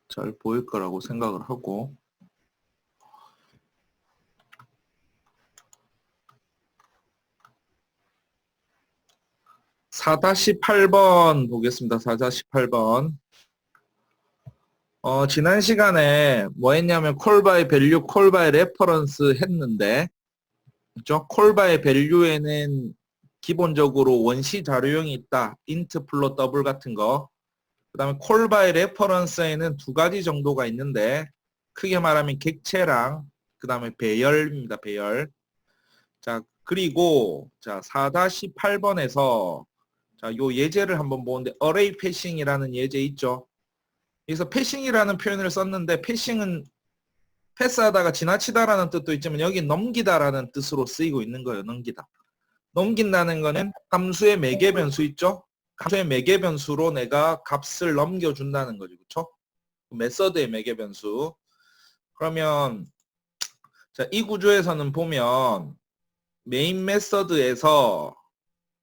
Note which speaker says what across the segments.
Speaker 1: 잘 보일 거라고 생각을 하고. (4-8번) 보겠습니다. (4-8번) 지난 시간에 뭐 했냐면 콜바이 밸류, 콜바이 레퍼런스 했는데, 그죠? 콜바이 밸류에는 기본적으로 원시 자료형이 있다. int, 플롯, 더블 같은 거. 그 다음에 콜바이 레퍼런스에는 두 가지 정도가 있는데, 크게 말하면 객체랑 그 다음에 배열입니다. 배열. 자, 그리고 자 4-8번에서 자, 요 예제를 한번 보는데 array 패싱이라는 예제 있죠. 여기서 패싱이라는 표현을 썼는데 패싱은 패스하다가 지나치다라는 뜻도 있지만 여기 넘기다라는 뜻으로 쓰이고 있는 거예요. 넘기다. 넘긴다는 거는 함수의 매개 변수 있죠? 함수의 매개 변수로 내가 값을 넘겨준다는 거죠. 그렇죠? 메서드의 매개 변수. 그러면 자, 이 구조에서는 보면 메인 메서드에서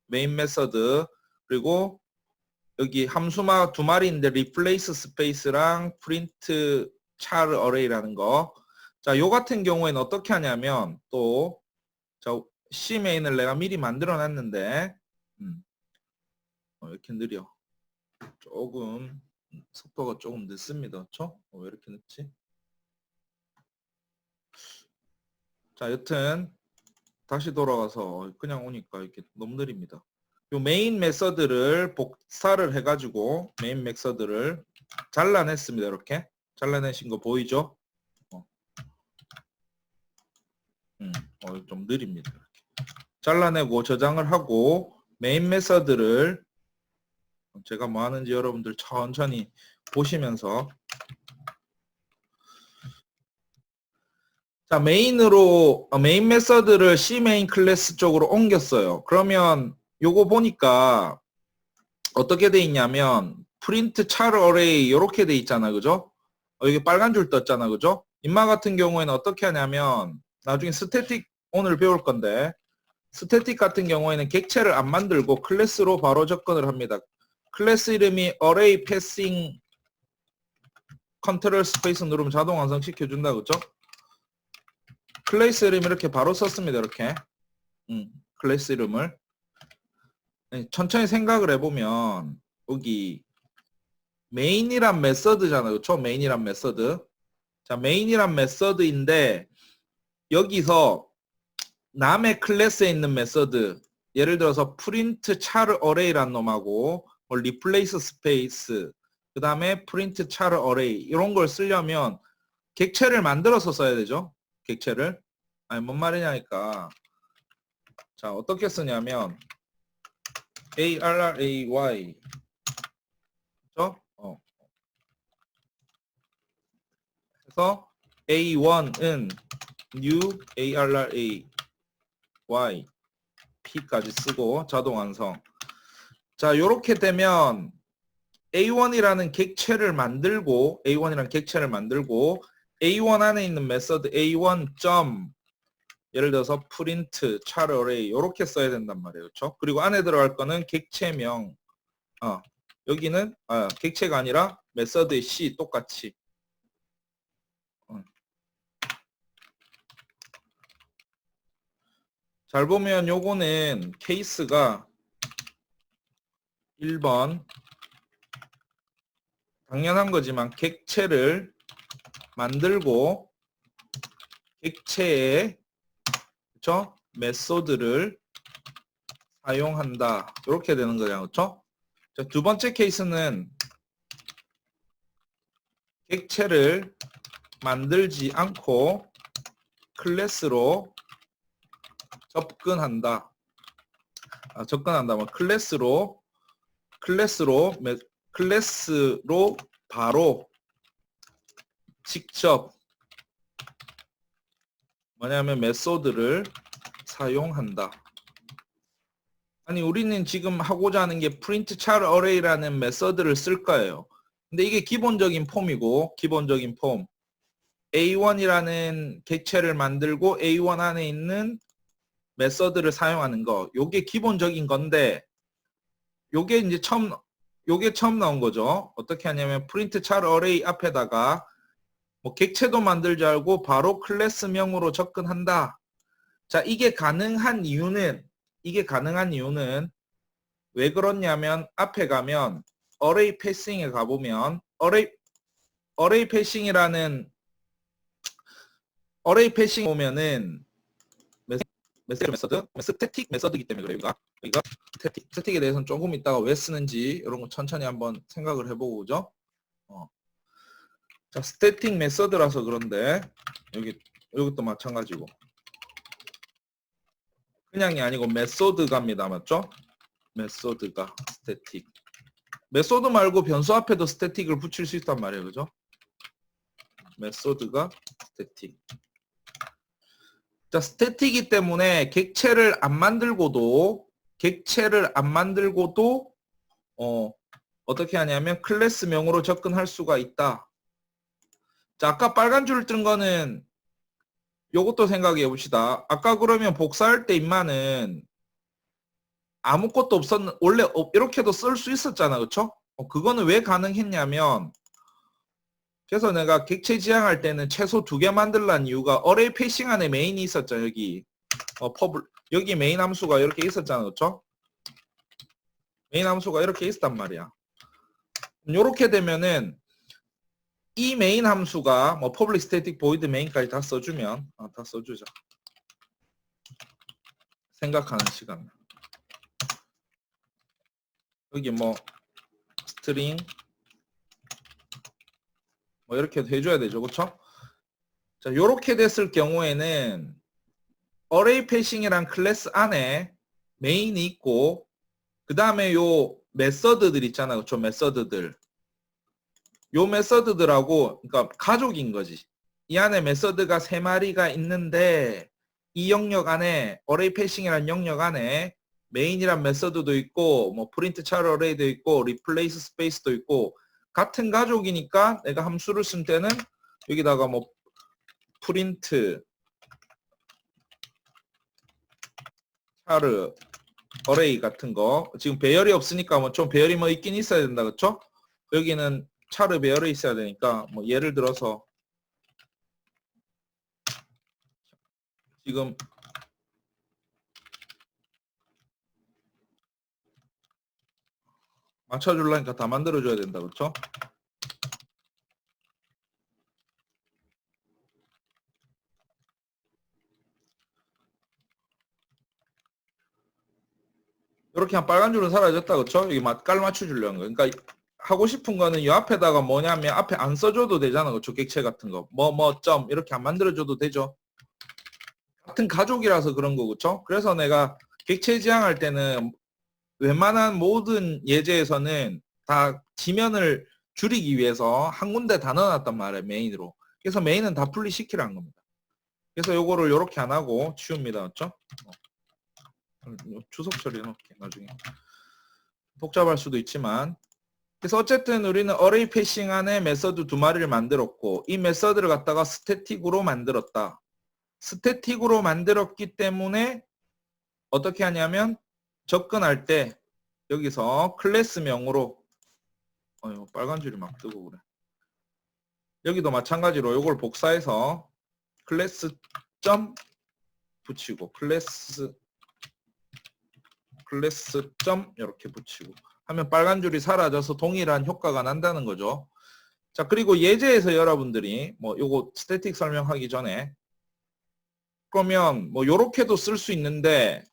Speaker 1: 메인 메서드 그리고 여기 함수마 두 마리인데 replace space랑 print char array라는 거. 자, 요 같은 경우에는 어떻게 하냐면 또 자, C 메인을 내가 미리 만들어 놨는데 이렇게 느려. 조금 속도가 조금 늦습니다. 그렇죠? 왜 이렇게 늦지? 자, 여튼 다시 돌아가서 그냥 오니까 이렇게 너무 느립니다. 요 메인 메서드를 복사를 해가지고 메인 메서드를 잘라냈습니다. 이렇게 잘라내신 거 보이죠? 좀 느립니다. 이렇게. 잘라내고 저장을 하고 메인 메서드를 제가 뭐 하는지 여러분들 천천히 보시면서 자 메인으로 메인 메서드를 C 메인 클래스 쪽으로 옮겼어요. 그러면 요거 보니까 어떻게 돼 있냐면 프린트 차르 어레이 이렇게 돼 있잖아. 그죠? 여기 빨간 줄 떴잖아. 그죠? 인마 같은 경우에는 어떻게 하냐면 나중에 스태틱 오늘 배울 건데 스태틱 같은 경우에는 객체를 안 만들고 클래스로 바로 접근을 합니다. 클래스 이름이 array passing 컨트롤 스페이스 누르면 자동 완성시켜 준다. 그죠? 클래스 이름 이렇게 바로 썼습니다. 이렇게 클래스 이름을 천천히 생각을 해보면 여기 메인이란 메서드잖아요. 그렇죠? 메인이란 메서드. 자, 메인이란 메서드인데 여기서 남의 클래스에 있는 메서드 예를 들어서 프린트 차르 어레이란 놈하고 리플레이스 스페이스 그 다음에 프린트 차르 어레이 이런 걸 쓰려면 객체를 만들어서 써야 되죠. 객체를. 아니 뭔 말이냐니까 자 어떻게 쓰냐면 array 그렇죠? 그래서 a1은 new array y p까지 쓰고 자동 완성. 자, 요렇게 되면 A1이라는 객체를 만들고 A1이라는 객체를 만들고 A1 안에 있는 메서드 A1 점 예를 들어서 print char array 요렇게 써야 된단 말이에요. 그렇죠? 그리고 안에 들어갈 거는 객체명 여기는 객체가 아니라 메서드의 C 똑같이 잘 보면 요거는 케이스가 1번 당연한 거지만 객체를 만들고 객체의 그렇죠? 메소드를 사용한다. 이렇게 되는 거잖아요. 그렇죠? 자, 두 번째 케이스는 객체를 만들지 않고 클래스로 접근한다. 접근한다. 뭐 클래스로 바로 직접 뭐냐면 메소드를 사용한다. 아니 우리는 지금 하고자 하는 게 print char array라는 메서드를 쓸 거예요. 근데 이게 기본적인 폼이고 기본적인 폼 A1이라는 객체를 만들고 A1 안에 있는 메서드를 사용하는 거 요게 기본적인 건데 요게 이제 처음 요게 처음 나온 거죠. 어떻게 하냐면 프린트 char array 앞에다가 뭐 객체도 만들지 않고 바로 클래스명으로 접근한다. 자, 이게 가능한 이유는 왜 그렇냐면 앞에 가면 array passing에 가보면 array passing이라는 array passing 보면은 메서드, 스태틱 메서드이기 때문에 그래요. 여기가 스태틱에 대해서는 조금 이따가 왜 쓰는지 이런 거 천천히 한번 생각을 해보고 그죠? 자, 스태틱 메서드라서 그런데 여기도 마찬가지고 그냥이 아니고 메소드가입니다. 맞죠? 메소드가 스태틱. 메소드 말고 변수 앞에도 스태틱을 붙일 수 있단 말이에요. 그죠? 메소드가 스태틱. 자, 스태틱이기 때문에 객체를 안 만들고도 어떻게 하냐면 클래스명으로 접근할 수가 있다. 자, 아까 빨간 줄 뜬 거는 요것도 생각해 봅시다. 아까 그러면 복사할 때 임마는 아무것도 원래 이렇게도 쓸 수 있었잖아. 그쵸? 그거는 왜 가능했냐면 그래서 내가 객체 지향할 때는 최소 2개 만들란 이유가 어레이 패싱 안에 메인이 있었죠. 여기 메인 함수가 이렇게 있었잖아. 그쵸? 메인 함수가 이렇게 있었단 말이야. 이렇게 되면은 이 메인 함수가 뭐 public static void main까지 다 써주면 다 써주자. 생각하는 시간. 여기 뭐 스트링 뭐 이렇게 해줘야 되죠. 그쵸? 자, 요렇게 됐을 경우에는 array 패싱이란 클래스 안에 메인이 있고 그 다음에 요 메서드들 있잖아요. 그쵸? 메서드들. 요 메서드들하고 그러니까 가족인 거지. 이 안에 메서드가 3마리가 있는데 이 영역 안에 array 패싱이라는 영역 안에 메인이란 메서드도 있고 뭐 프린트 char array도 있고 replace space도 있고 같은 가족이니까 내가 함수를 쓸 때는 여기다가 뭐 프린트 char array 같은 거 지금 배열이 없으니까 뭐 좀 배열이 뭐 있긴 있어야 된다. 그쵸? 여기는 char 배열이 있어야 되니까 뭐 예를 들어서 지금 맞춰주려니까 다 만들어줘야 된다. 그렇죠? 이렇게 한 빨간 줄은 사라졌다. 그렇죠? 여기 깔 맞춰주려는 거. 그러니까 하고 싶은 거는 이 앞에다가 뭐냐면 앞에 안 써줘도 되잖아. 그렇죠? 객체 같은 거. 점 이렇게 안 만들어줘도 되죠. 같은 가족이라서 그런 거. 그렇죠? 그래서 내가 객체 지향할 때는 웬만한 모든 예제에서는 다 지면을 줄이기 위해서 한 군데 다 넣어놨단 말이에요. 메인으로. 그래서 메인은 다 분리시키라는 겁니다. 그래서 요거를 요렇게 안 하고 치웁니다. 그렇죠? 주석 처리해놓을게 나중에. 복잡할 수도 있지만 그래서 어쨌든 우리는 어레이 패싱 안에 메서드 2마리를 만들었고 이 메서드를 갖다가 스태틱으로 만들었다. 스태틱으로 만들었기 때문에 어떻게 하냐면 접근할 때 여기서 클래스명으로 빨간 줄이 막 뜨고 그래. 여기도 마찬가지로 이걸 복사해서 클래스 점 붙이고 클래스 점 이렇게 붙이고 하면 빨간 줄이 사라져서 동일한 효과가 난다는 거죠. 자, 그리고 예제에서 여러분들이 뭐 요거 스태틱 설명하기 전에 그러면 뭐 요렇게도 쓸 수 있는데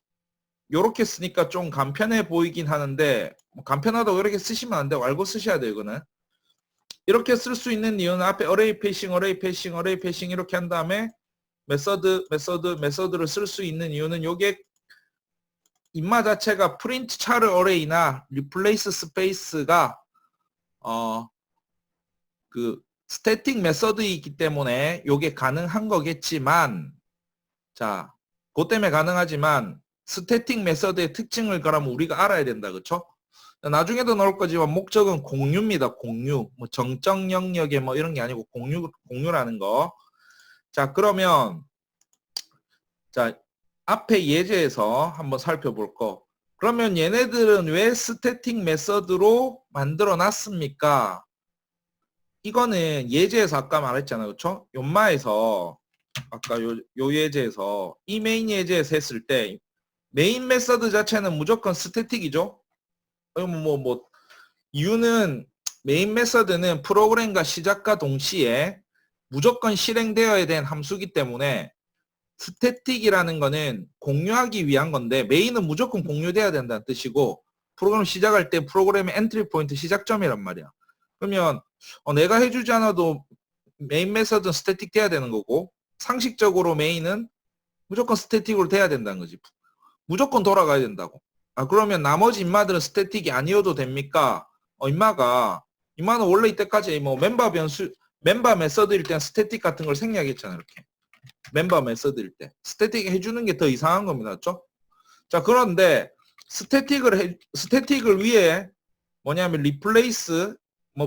Speaker 1: 요렇게 쓰니까 좀 간편해 보이긴 하는데 뭐 간편하다고 이렇게 쓰시면 안 돼요. 알고 쓰셔야 돼요. 이거는. 이렇게 쓸 수 있는 이유는 앞에 array 패싱 이렇게 한 다음에 메서드를 쓸 수 있는 이유는 요게 임마 자체가 프린트 char array나 replace space가 그 스태틱 메서드이기 때문에 요게 가능한 거겠지만 자, 그것 때문에 가능하지만 스태틱 메서드의 특징을 그러면 우리가 알아야 된다. 그쵸? 나중에도 나올 거지만 목적은 공유입니다. 공유. 뭐 정적 영역에 뭐 이런 게 아니고 공유라는 거. 자, 그러면 자, 앞에 예제에서 한번 살펴볼 거. 그러면 얘네들은 왜 스태틱 메서드로 만들어 놨습니까? 이거는 예제에서 아까 말했잖아요. 그렇죠? 연마에서 아까 요 예제에서 이 메인 예제에서 했을 때 메인 메서드 자체는 무조건 스태틱이죠. 이유는 메인 메서드는 프로그램과 시작과 동시에 무조건 실행되어야 되는 함수기 때문에 스태틱이라는 거는 공유하기 위한 건데 메인은 무조건 공유돼야 된다는 뜻이고 프로그램 시작할 때 프로그램의 엔트리 포인트 시작점이란 말이야. 그러면 내가 해주지 않아도 메인 메서드는 스태틱 돼야 되는 거고 상식적으로 메인은 무조건 스태틱으로 돼야 된다는 거지. 무조건 돌아가야 된다고. 그러면 나머지 인마들은 스태틱이 아니어도 됩니까? 인마는 원래 이때까지 뭐 멤버 메서드일 땐 스태틱 같은 걸 생략했잖아요. 이렇게. 멤버 메서드일 때. 스태틱 해주는 게 더 이상한 겁니다. 그렇죠? 자, 그런데 스태틱을 위해 뭐냐면 리플레이스,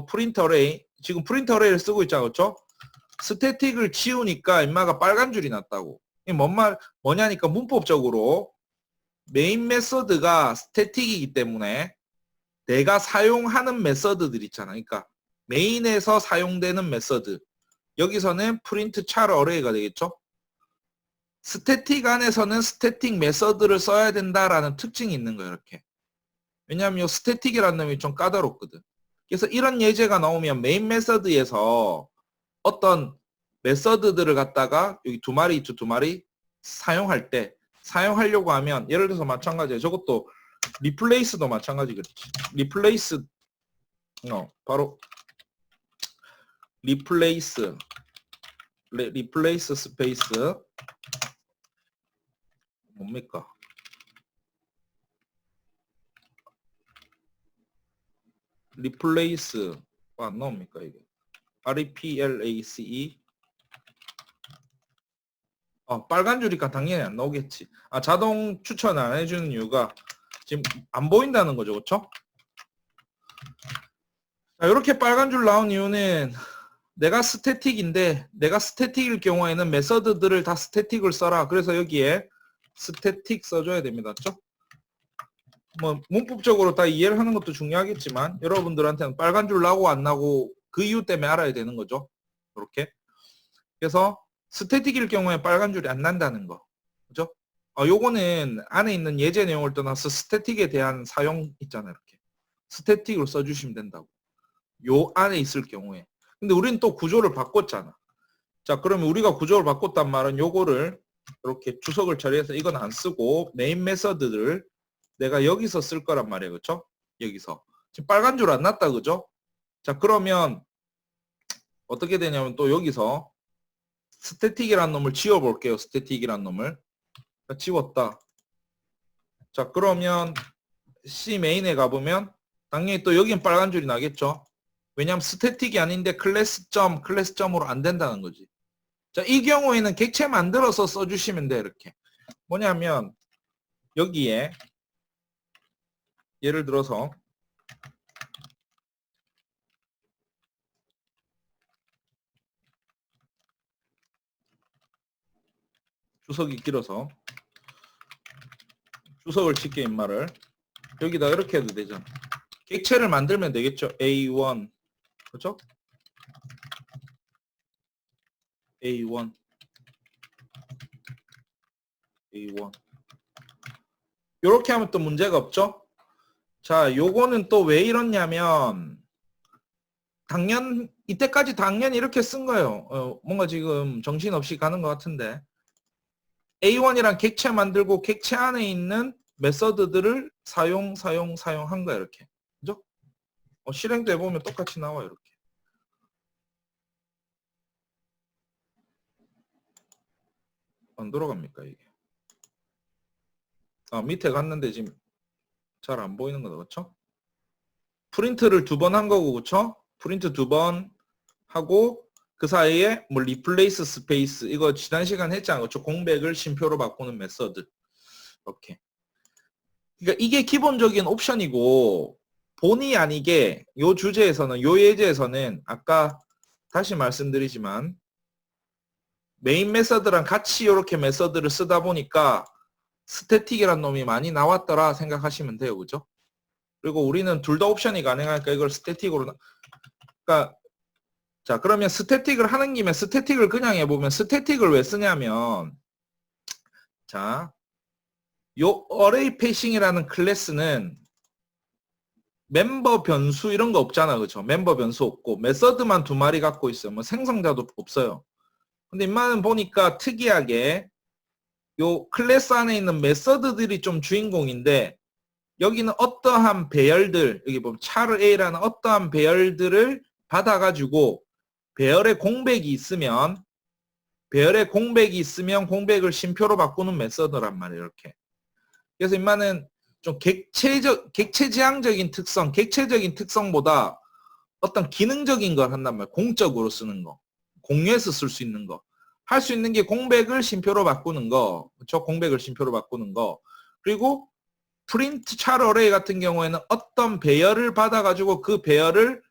Speaker 1: 프린트 어레이, 지금 프린트 어레이를 쓰고 있잖아요. 그렇죠? 스태틱을 지우니까 인마가 빨간 줄이 났다고. 이게 뭐냐니까 문법적으로 메인 메서드가 스태틱이기 때문에 내가 사용하는 메서드들 있잖아. 그러니까 메인에서 사용되는 메서드. 여기서는 프린트 char 어레이가 되겠죠. 스태틱 안에서는 스태틱 메서드를 써야 된다라는 특징이 있는 거예요. 이렇게. 왜냐하면 이 스태틱이라는 놈이 좀 까다롭거든. 그래서 이런 예제가 나오면 메인 메서드에서 어떤 메서드들을 갖다가 여기 두 마리 사용할 때 사용하려고 하면 예를 들어서 마찬가지예요. 저것도 리플레이스도 마찬가지겠지. 리플레이스 바로 리플레이스 스페이스 뭡니까? 리플레이스 안 나옵니까 이게? replace 빨간 줄이니까 당연히 안 나오겠지. 자동 추천 안 해주는 이유가 지금 안 보인다는 거죠. 그렇죠? 자, 이렇게 빨간 줄 나온 이유는 내가 스태틱일 경우에는 메서드들을 다 스태틱을 써라. 그래서 여기에 스태틱 써줘야 됩니다. 그렇죠? 문법적으로 다 이해를 하는 것도 중요하겠지만 여러분들한테는 빨간 줄 나고 안 나고 그 이유 때문에 알아야 되는 거죠. 이렇게. 그래서 스태틱일 경우에 빨간 줄이 안 난다는 거. 그죠? 요거는 안에 있는 예제 내용을 떠나서 스태틱에 대한 사용 있잖아요. 이렇게. 스태틱으로 써주시면 된다고. 요 안에 있을 경우에. 근데 우리는 또 구조를 바꿨잖아. 자, 그러면 우리가 구조를 바꿨단 말은 요거를 이렇게 주석을 처리해서 이건 안 쓰고 메인 메서드를 내가 여기서 쓸 거란 말이에요. 그렇죠? 여기서. 지금 빨간 줄 안 났다. 그죠? 자, 그러면 어떻게 되냐면 또 여기서 스태틱이라는 놈을 지워볼게요. 스태틱이라는 놈을. 지웠다. 자, 그러면 C 메인에 가보면 당연히 또 여긴 빨간 줄이 나겠죠. 왜냐하면 스태틱이 아닌데 클래스점으로 안 된다는 거지. 자, 이 경우에는 객체 만들어서 써주시면 돼. 이렇게. 뭐냐면 여기에 예를 들어서 주석이 길어서 주석을 칠게 인마를 여기다 이렇게 해도 되잖아. 객체를 만들면 되겠죠. A1 그렇죠? A1 이렇게 하면 또 문제가 없죠. 자, 요거는 또 왜 이렇냐면 이때까지 당연히 이렇게 쓴 거예요. 뭔가 지금 정신없이 가는 것 같은데 A1이랑 객체 만들고 객체 안에 있는 메서드들을 사용한 거야 이렇게. 그죠? 실행도 해보면 똑같이 나와요 이렇게. 안 돌아갑니까 이게? 밑에 갔는데 지금 잘 안 보이는 거다. 그렇죠? 프린트를 2번 한 거고 그렇죠? 프린트 2번 하고 그 사이에 리플레이스 스페이스 이거 지난 시간 했잖아요. 그렇죠? 공백을 쉼표로 바꾸는 메서드. 이렇게. 그러니까 이게 기본적인 옵션이고 본의 아니게 요 주제에서는 요 예제에서는 아까 다시 말씀드리지만 메인 메서드랑 같이 이렇게 메서드를 쓰다 보니까 스태틱이란 놈이 많이 나왔더라 생각하시면 돼요. 그죠? 그리고 우리는 둘 다 옵션이 가능하니까 이걸 스태틱으로 그러니까 자, 그러면 스태틱을 하는 김에 스태틱을 그냥 해보면 스태틱을 왜 쓰냐면 자, 요 어레이 패싱이라는 클래스는 멤버 변수 이런 거 없잖아. 그죠? 멤버 변수 없고 메서드만 두 마리 갖고 있어요. 뭐 생성자도 없어요. 근데 인마는 보니까 특이하게 요 클래스 안에 있는 메서드들이 좀 주인공인데 여기는 어떠한 배열들 여기 보면 char A라는 어떠한 배열들을 받아가지고 배열의 공백이 있으면 공백을 쉼표로 바꾸는 메서드란 말이에요. 이렇게. 그래서 인마는 좀 객체지향적인 특성, 객체적인 특성보다 어떤 기능적인 걸 한단 말이에요. 공적으로 쓰는 거. 공유해서 쓸 수 있는 거. 할 수 있는 게 공백을 쉼표로 바꾸는 거. 그렇죠? 공백을 쉼표로 바꾸는 거. 그리고 프린트 char array 같은 경우에는 어떤 배열을 받아가지고 그 배열을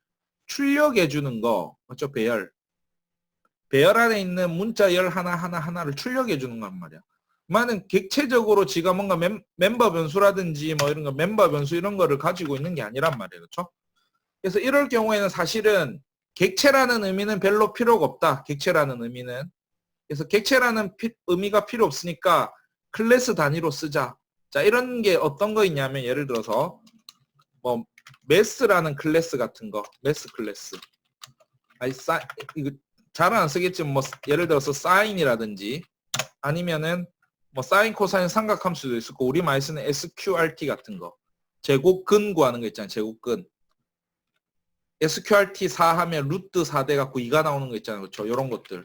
Speaker 1: 출력해 주는 거. 그렇죠? 배열. 배열 안에 있는 문자 열 하나를 출력해 주는 건 말이야. 많은 객체적으로 지가 뭔가 멤버 변수라든지 뭐 이런 거 멤버 변수 이런 거를 가지고 있는 게 아니란 말이에요. 그렇죠? 그래서 이럴 경우에는 사실은 객체라는 의미는 별로 필요가 없다. 객체라는 의미는. 그래서 객체라는 의미가 필요 없으니까 클래스 단위로 쓰자. 자, 이런 게 어떤 거 있냐면 예를 들어서 뭐 매스라는 클래스 같은 거. 매스 클래스. 아니 이거 잘 안 쓰겠지만 뭐 예를 들어서 사인이라든지 아니면은 뭐 사인 코사인 삼각함수도 있을 거고 우리 많이 쓰는 SQRT 같은 거. 제곱근 구하는 거 있잖아요. 제곱근. SQRT 4 하면 루트 4 돼갖고 2가 나오는 거 있잖아요. 그렇죠? 요런 것들.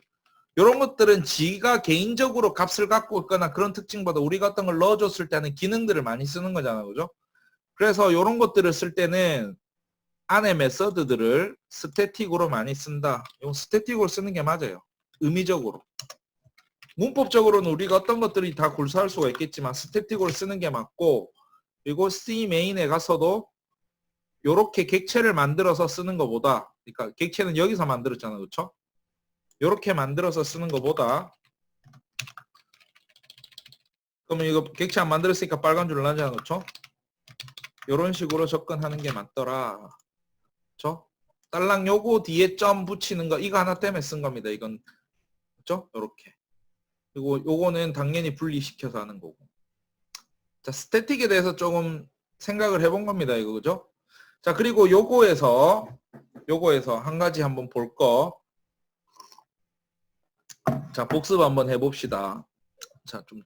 Speaker 1: 요런 것들은 지가 개인적으로 값을 갖고 있거나 그런 특징보다 우리가 어떤 걸 넣어줬을 때는 기능들을 많이 쓰는 거잖아요. 그죠? 그래서 요런 것들을 쓸 때는 안에 메서드들을 스태틱으로 많이 쓴다. 이건 스태틱으로 쓰는 게 맞아요. 의미적으로. 문법적으로는 우리가 어떤 것들이 다 골수할 수가 있겠지만 스태틱으로 쓰는 게 맞고 그리고 C 메인에 가서도 요렇게 객체를 만들어서 쓰는 것보다 그러니까 객체는 여기서 만들었잖아요. 그렇죠? 요렇게 만들어서 쓰는 것보다 그러면 이거 객체 안 만들었으니까 빨간 줄 나잖아요. 그렇죠? 요런 식으로 접근하는 게 맞더라. 그렇죠? 딸랑 요거 뒤에 점 붙이는 거 이거 하나 때문에 쓴 겁니다. 이건 그렇죠? 요렇게. 그리고 요거는 당연히 분리시켜서 하는 거고. 자, 스태틱에 대해서 조금 생각을 해본 겁니다. 이거 그죠? 자, 그리고 요거에서 한 가지 한번 볼 거. 자, 복습 한번 해봅시다. 자, 좀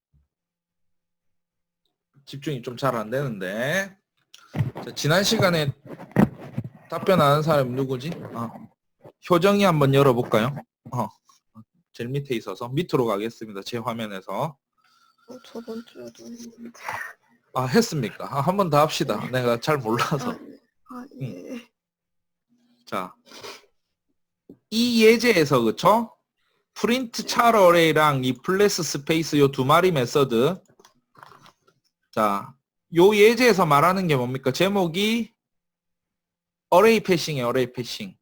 Speaker 1: 집중이 좀 잘 안 되는데. 자, 지난 시간에 답변 안 한 사람 누구지? 효정이 한번 열어볼까요? 제일 밑에 있어서 밑으로 가겠습니다. 제 화면에서.
Speaker 2: 저번 주에도 했는데.
Speaker 1: 했습니까? 한 번 더 합시다.
Speaker 2: 네.
Speaker 1: 내가 잘 몰라서.
Speaker 2: 예.
Speaker 1: 자, 이 예제에서 그쵸? 프린트 char array랑 replace space 요 두 마리 메서드. 자, 요 예제에서 말하는 게 뭡니까? 제목이 array 패싱이에요. array 패싱.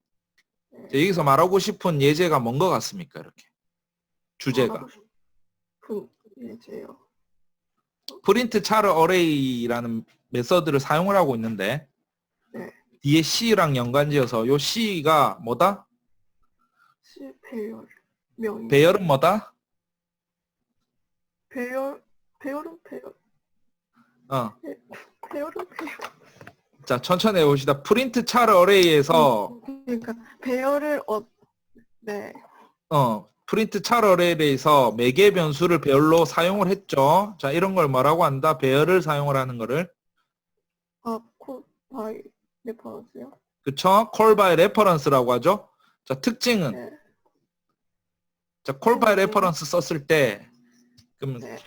Speaker 1: 여기서 말하고 싶은 예제가 뭔 것 같습니까? 이렇게. 주제가.
Speaker 2: 예제요.
Speaker 1: 프린트 char array라는 메서드를 사용을 하고 있는데
Speaker 2: 네.
Speaker 1: 뒤에 C랑 연관지어서 요 C가 뭐다?
Speaker 2: C 배열. 명.
Speaker 1: 배열은 뭐다?
Speaker 2: 배열은 배열. 배열은 배열.
Speaker 1: 자, 천천히 해봅시다. 프린트 char array에서
Speaker 2: 그러니까 배열을 네.
Speaker 1: 프린트 char array에서 매개 변수를 배열로 사용을 했죠. 자, 이런 걸 뭐라고 한다? 배열을 사용을 하는 거를.
Speaker 2: 콜 바이 레퍼런스요?
Speaker 1: 그쵸? call by reference라고 하죠. 자, 특징은
Speaker 2: 네.
Speaker 1: 자, call by reference 썼을 때 그럼
Speaker 2: 네.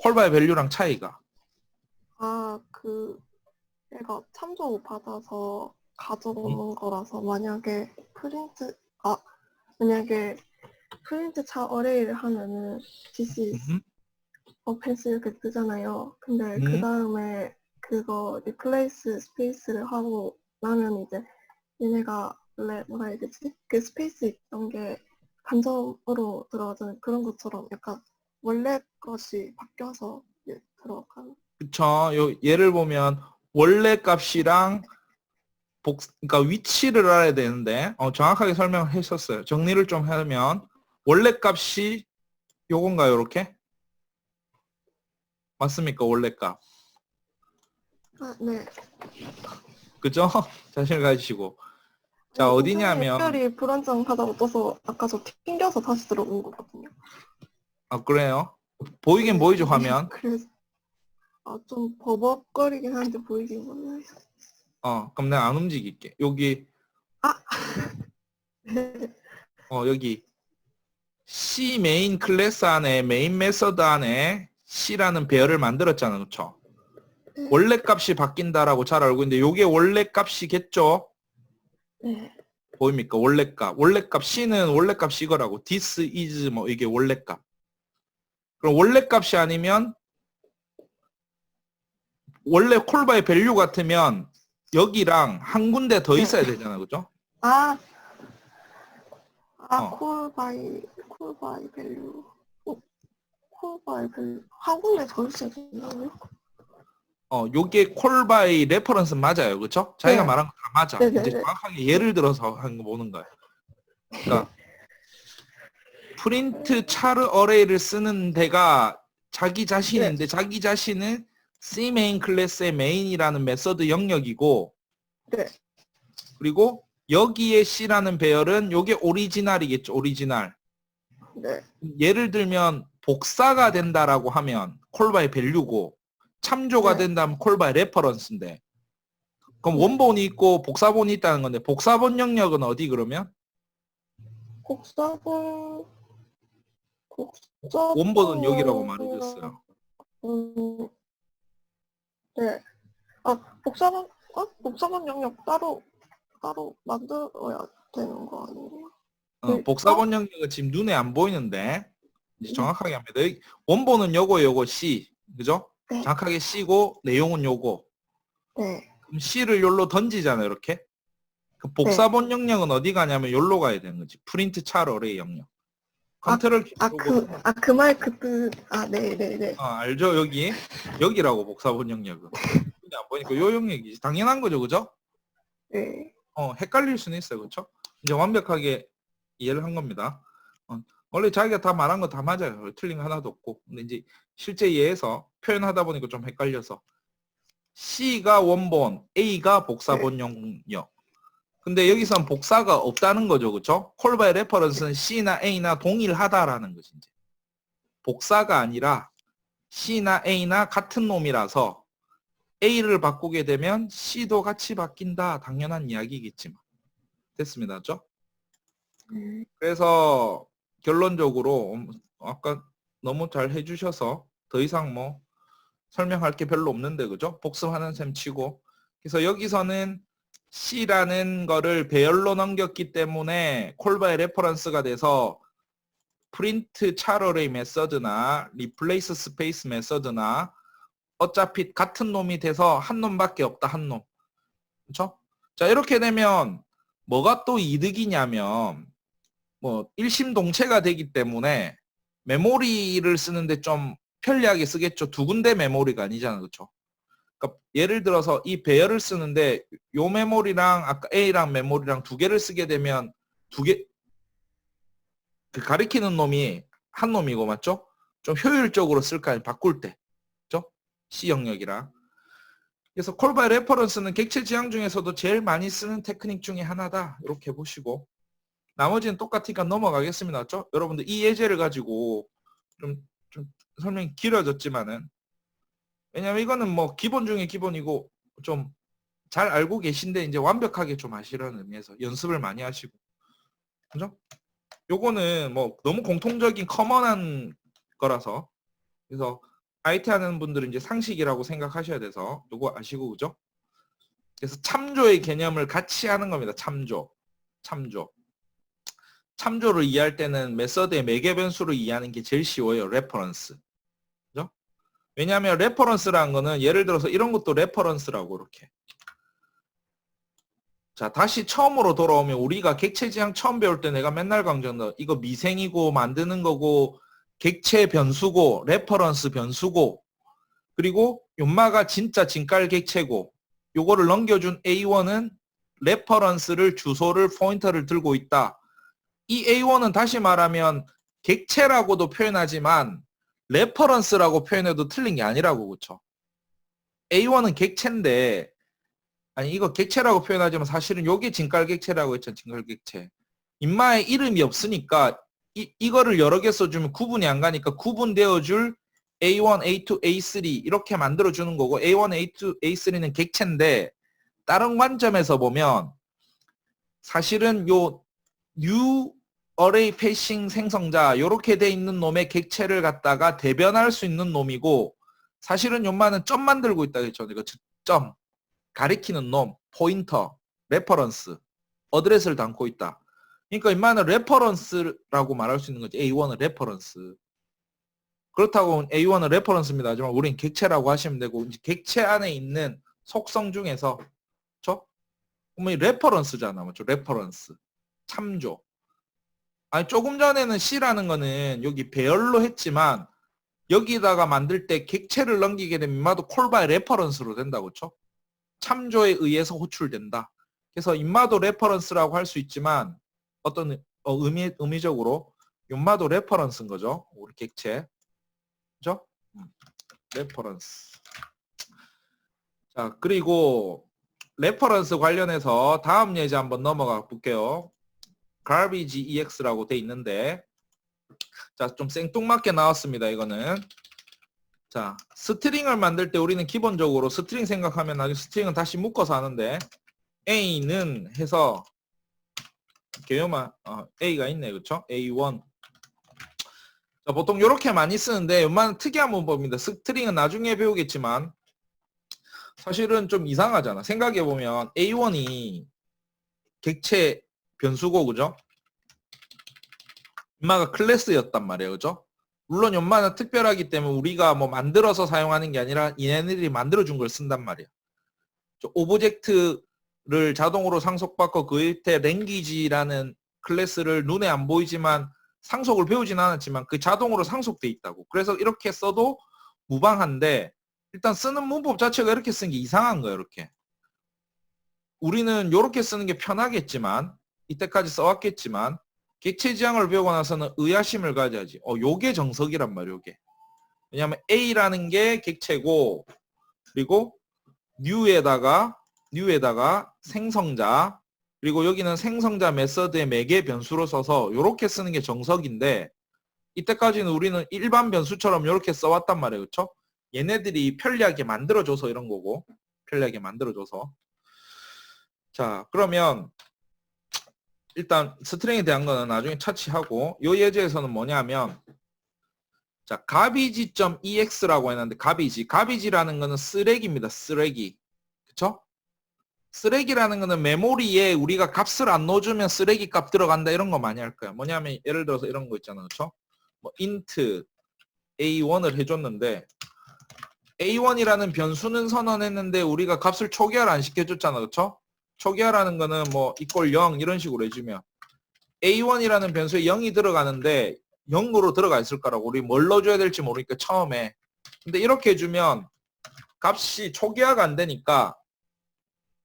Speaker 1: call by value랑 차이가
Speaker 2: 얘가 참조 받아서 가져오는 거라서 만약에 프린트 차 어레이를 하면은 this is offense 이렇게 뜨잖아요. 근데 그 다음에 그거 replace space를 하고 나면 이제 얘네가 원래 뭐라 해야 되지? 그 스페이스 있던 게 간접으로 들어가잖아요. 그런 것처럼 약간 원래 것이 바뀌어서 들어간.
Speaker 1: 그쵸? 예를 보면 원래 값이랑 그러니까 위치를 알아야 되는데 정확하게 설명을 했었어요. 정리를 좀 하면 원래 값이 요건가요, 이렇게? 맞습니까, 원래 값?
Speaker 2: 아, 네.
Speaker 1: 그죠? 자신을 가지시고. 자,
Speaker 2: 아니, 인터넷
Speaker 1: 어디냐면
Speaker 2: 연결이 불안정하다고 떠서 아까 저 튕겨서 다시 들어온 거거든요.
Speaker 1: 아, 그래요? 보이긴
Speaker 2: 네.
Speaker 1: 보이죠, 화면?
Speaker 2: 그래서 좀 버벅거리긴 하는데 보이긴 보여요.
Speaker 1: 그럼 내가 안 움직일게. 여기
Speaker 2: 아!
Speaker 1: 여기 C 메인 클래스 안에 메인 메서드 안에 C라는 배열을 만들었잖아, 그렇죠?
Speaker 2: 네.
Speaker 1: 원래 값이 바뀐다라고 잘 알고 있는데 요게 원래 값이겠죠?
Speaker 2: 네.
Speaker 1: 보입니까? 원래 값. 원래 값 C는 원래 값이 이거라고. This is 뭐 이게 원래 값. 그럼 원래 값이 아니면 원래 콜바의 밸류 같으면 여기랑 한 군데 더
Speaker 2: 네.
Speaker 1: 있어야 되잖아, 그죠?
Speaker 2: 아,
Speaker 1: 어.
Speaker 2: 콜바이 밸류. 콜바이 밸류. 한 군데 더 있어야 되나요?
Speaker 1: 요게 콜바이 레퍼런스 맞아요, 그죠? 자기가
Speaker 2: 네.
Speaker 1: 말한 거 다 맞아.
Speaker 2: 네네네.
Speaker 1: 이제 정확하게 예를 들어서 한 거 보는 거야. 그러니까 프린트 차르 어레이를 쓰는 데가 자기 자신인데 자기 자신은 C 메인 클래스의 메인이라는 메서드 영역이고
Speaker 2: 네.
Speaker 1: 그리고 여기에 C라는 배열은 요게 오리지널이겠죠. 오리지널.
Speaker 2: 네.
Speaker 1: 예를 들면 복사가 된다라고 하면 콜바이 밸류고 참조가
Speaker 2: 네.
Speaker 1: 된다면 콜바이 레퍼런스인데 그럼
Speaker 2: 네.
Speaker 1: 원본이 있고 복사본이 있다는 건데 복사본 영역은 어디 그러면?
Speaker 2: 복사본
Speaker 1: 원본은 여기라고 말해줬어요.
Speaker 2: 네. 복사본 영역 따로 만들어야 되는 거 아니에요?
Speaker 1: 복사본 영역은 지금 눈에 안 보이는데 이제 정확하게 합니다. 원본은 요거 C, 그죠?
Speaker 2: 네.
Speaker 1: 정확하게 C고 내용은 요거.
Speaker 2: 네.
Speaker 1: 그럼 C를 요로 던지잖아요, 이렇게. 그 복사본 영역은 어디 가냐면 요로 가야 되는 거지. 프린트 차르 어레이 영역. 컨트롤 키 누르고
Speaker 2: 그 말 그 뜻. 네네네.
Speaker 1: 알죠? 여기라고 복사본 영역은. 눈에 안 보니까 요 영역이지. 당연한 거죠, 그죠?
Speaker 2: 네.
Speaker 1: 헷갈릴 수는 있어요, 그렇죠? 이제 완벽하게 이해를 한 겁니다. 원래 자기가 다 말한 거 다 맞아요. 틀린 거 하나도 없고. 근데 이제 실제 예에서 표현하다 보니까 좀 헷갈려서 C가 원본, A가 복사본 영역. 근데 여기선 복사가 없다는 거죠, 그렇죠? 콜바의 레퍼런스는 C나 A나 동일하다라는 것이 이제 복사가 아니라 C나 A나 같은 놈이라서 A를 바꾸게 되면 C도 같이 바뀐다. 당연한 이야기겠지만 됐습니다, 그렇죠? 그래서 결론적으로 아까 너무 잘 해주셔서 더 이상 뭐 설명할 게 별로 없는데 그죠? 복습하는 셈 치고 그래서 여기서는 C라는 거를 배열로 넘겼기 때문에 콜바의 레퍼런스가 돼서 프린트 차러레이 메서드나 리플레이스 스페이스 메서드나 어차피 같은 놈이 돼서 한 놈밖에 없다 한 놈. 그렇죠? 자 이렇게 되면 뭐가 또 이득이냐면 뭐 일심동체가 되기 때문에 메모리를 쓰는데 좀 편리하게 쓰겠죠. 두 군데 메모리가 아니잖아, 그렇죠? 그러니까 예를 들어서 이 배열을 쓰는데 요 메모리랑 아까 A랑 메모리랑 두 개를 쓰게 되면 그 가리키는 놈이 한 놈이고 맞죠? 좀 효율적으로 쓸까요? 바꿀 때, 그렇죠? C 영역이랑. 그래서 콜바이 레퍼런스는 객체 지향 중에서도 제일 많이 쓰는 테크닉 중에 하나다. 이렇게 보시고. 나머지는 똑같으니까 넘어가겠습니다. 맞죠? 여러분들 이 예제를 가지고 좀 설명이 길어졌지만은 왜냐면 이거는 뭐 기본 중에 기본이고 좀 잘 알고 계신데 이제 완벽하게 좀 하시라는 의미에서 연습을 많이 하시고 그죠? 요거는 뭐 너무 공통적인 커먼한 거라서 그래서 IT 하는 분들은 이제 상식이라고 생각하셔야 돼서 요거 아시고 그죠? 그래서 참조의 개념을 같이 하는 겁니다. 참조를 이해할 때는 메서드의 매개 변수를 이해하는 게 제일 쉬워요. 레퍼런스. 그죠? 왜냐하면 레퍼런스라는 거는 예를 들어서 이런 것도 레퍼런스라고 이렇게. 자, 다시 처음으로 돌아오면 우리가 객체 지향 처음 배울 때 내가 맨날 강조한다. 이거 미생이고 만드는 거고 객체 변수고 레퍼런스 변수고 그리고 연마가 진짜 진깔 객체고 요거를 넘겨준 A1은 레퍼런스를 주소를 포인터를 들고 있다. 이 A1은 다시 말하면 객체라고도 표현하지만 레퍼런스라고 표현해도 틀린 게 아니라고 그쵸? A1은 객체인데 아니 이거 객체라고 표현하지만 사실은 요게 진깔 객체라고 했죠. 진깔 객체. 인마에 이름이 없으니까 이거를 여러 개 써주면 구분이 안 가니까 구분되어줄 A1, A2, A3 이렇게 만들어주는 거고 A1, A2, A3는 객체인데 다른 관점에서 보면 사실은 요 new array 패싱 생성자 요렇게 돼 있는 놈의 객체를 갖다가 대변할 수 있는 놈이고 사실은 요만은 점 만들고 있다 했죠. 이거 점 가리키는 놈, 포인터, 레퍼런스, 어드레스를 담고 있다. 그러니까 인마는 레퍼런스라고 말할 수 있는 거지. A1은 레퍼런스. 그렇다고 A1은 레퍼런스입니다. 하지만 우린 객체라고 하시면 되고 이제 객체 안에 있는 속성 중에서 그렇죠? 그러면 레퍼런스잖아. 맞죠? 레퍼런스. 참조. 아니 조금 전에는 C라는 거는 여기 배열로 했지만 여기다가 만들 때 객체를 넘기게 되면 인마도 콜바의 레퍼런스로 된다고 그렇죠? 참조에 의해서 호출된다. 그래서 인마도 레퍼런스라고 할 수 있지만 어떤 의미적으로 인마도 레퍼런스인 거죠. 우리 객체. 그죠? 레퍼런스. 자, 그리고 레퍼런스 관련해서 다음 예제 한번 넘어가 볼게요. garbage ex라고 돼 있는데 자, 좀 생뚱맞게 나왔습니다. 이거는. 자, 스트링을 만들 때 우리는 기본적으로 스트링 생각하면 나중에 스트링은 다시 묶어서 하는데 A는 해서 개요만 A가 있네. 그렇죠? A1. 자, 보통 이렇게 많이 쓰는데 웬만한 특이한 문법입니다. 스트링은 나중에 배우겠지만 사실은 좀 이상하잖아. 생각해보면 A1이 객체 변수고 그죠? 인마가 클래스였단 말이에요. 그죠? 물론 연마는 특별하기 때문에 우리가 뭐 만들어서 사용하는 게 아니라 얘네들이 만들어준 걸 쓴단 말이야. 오브젝트를 자동으로 상속받고 그 밑에 랭귀지라는 클래스를 눈에 안 보이지만 상속을 배우진 않았지만 그 자동으로 상속돼 있다고. 그래서 이렇게 써도 무방한데 일단 쓰는 문법 자체가 이렇게 쓰는 게 이상한 거예요. 이렇게. 우리는 이렇게 쓰는 게 편하겠지만 이때까지 써왔겠지만 객체 지향을 배우고 나서는 의아심을 가져야지. 요게 정석이란 말이에요. 요게. 왜냐하면 A라는 게 객체고 그리고 new에다가 생성자 그리고 여기는 생성자 메서드의 매개 변수로 써서 이렇게 쓰는 게 정석인데 이때까지는 우리는 일반 변수처럼 이렇게 써왔단 말이에요. 그렇죠? 얘네들이 편리하게 만들어줘서 이런 거고 편리하게 만들어줘서 자 그러면 일단 스트링에 대한 거는 나중에 차치하고 이 예제에서는 뭐냐면 자 garbage.ex라고 했는데 gabage라는 거는 쓰레기입니다. 쓰레기. 그쵸? 쓰레기라는 거는 메모리에 우리가 값을 안 넣어주면 쓰레기 값 들어간다 이런 거 많이 할 거야. 뭐냐면 예를 들어서 이런 거 있잖아. 그쵸? 뭐 int a1을 해줬는데 a1이라는 변수는 선언했는데 우리가 값을 초기화를 안 시켜줬잖아. 그쵸? 초기화라는 거는 뭐 equal 0 이런 식으로 해주면 a1이라는 변수에 0이 들어가는데 0으로 들어가 있을 거라고 우리 뭘 넣어줘야 될지 모르니까 처음에 근데 이렇게 해주면 값이 초기화가 안 되니까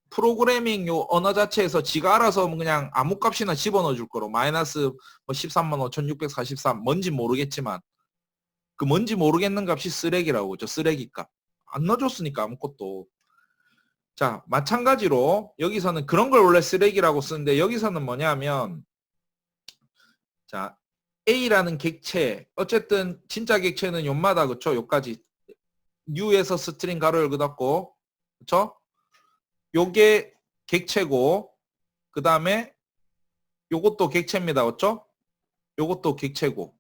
Speaker 1: 프로그래밍 요 언어 자체에서 지가 알아서 그냥 아무 값이나 집어넣어 줄 거로 마이너스 뭐 135,643 뭔지 모르겠지만 그 뭔지 모르겠는 값이 쓰레기라고 그죠 쓰레기 값 안 넣어줬으니까 아무것도 자 마찬가지로 여기서는 그런 걸 원래 쓰레기라고 쓰는데 여기서는 뭐냐면 자 A라는 객체 어쨌든 진짜 객체는 요마다 그쵸 요까지 new에서 스트링 가로 열고 닫고 그쵸 요게 객체고 그 다음에 요것도 객체입니다. 그렇죠? 요것도 객체고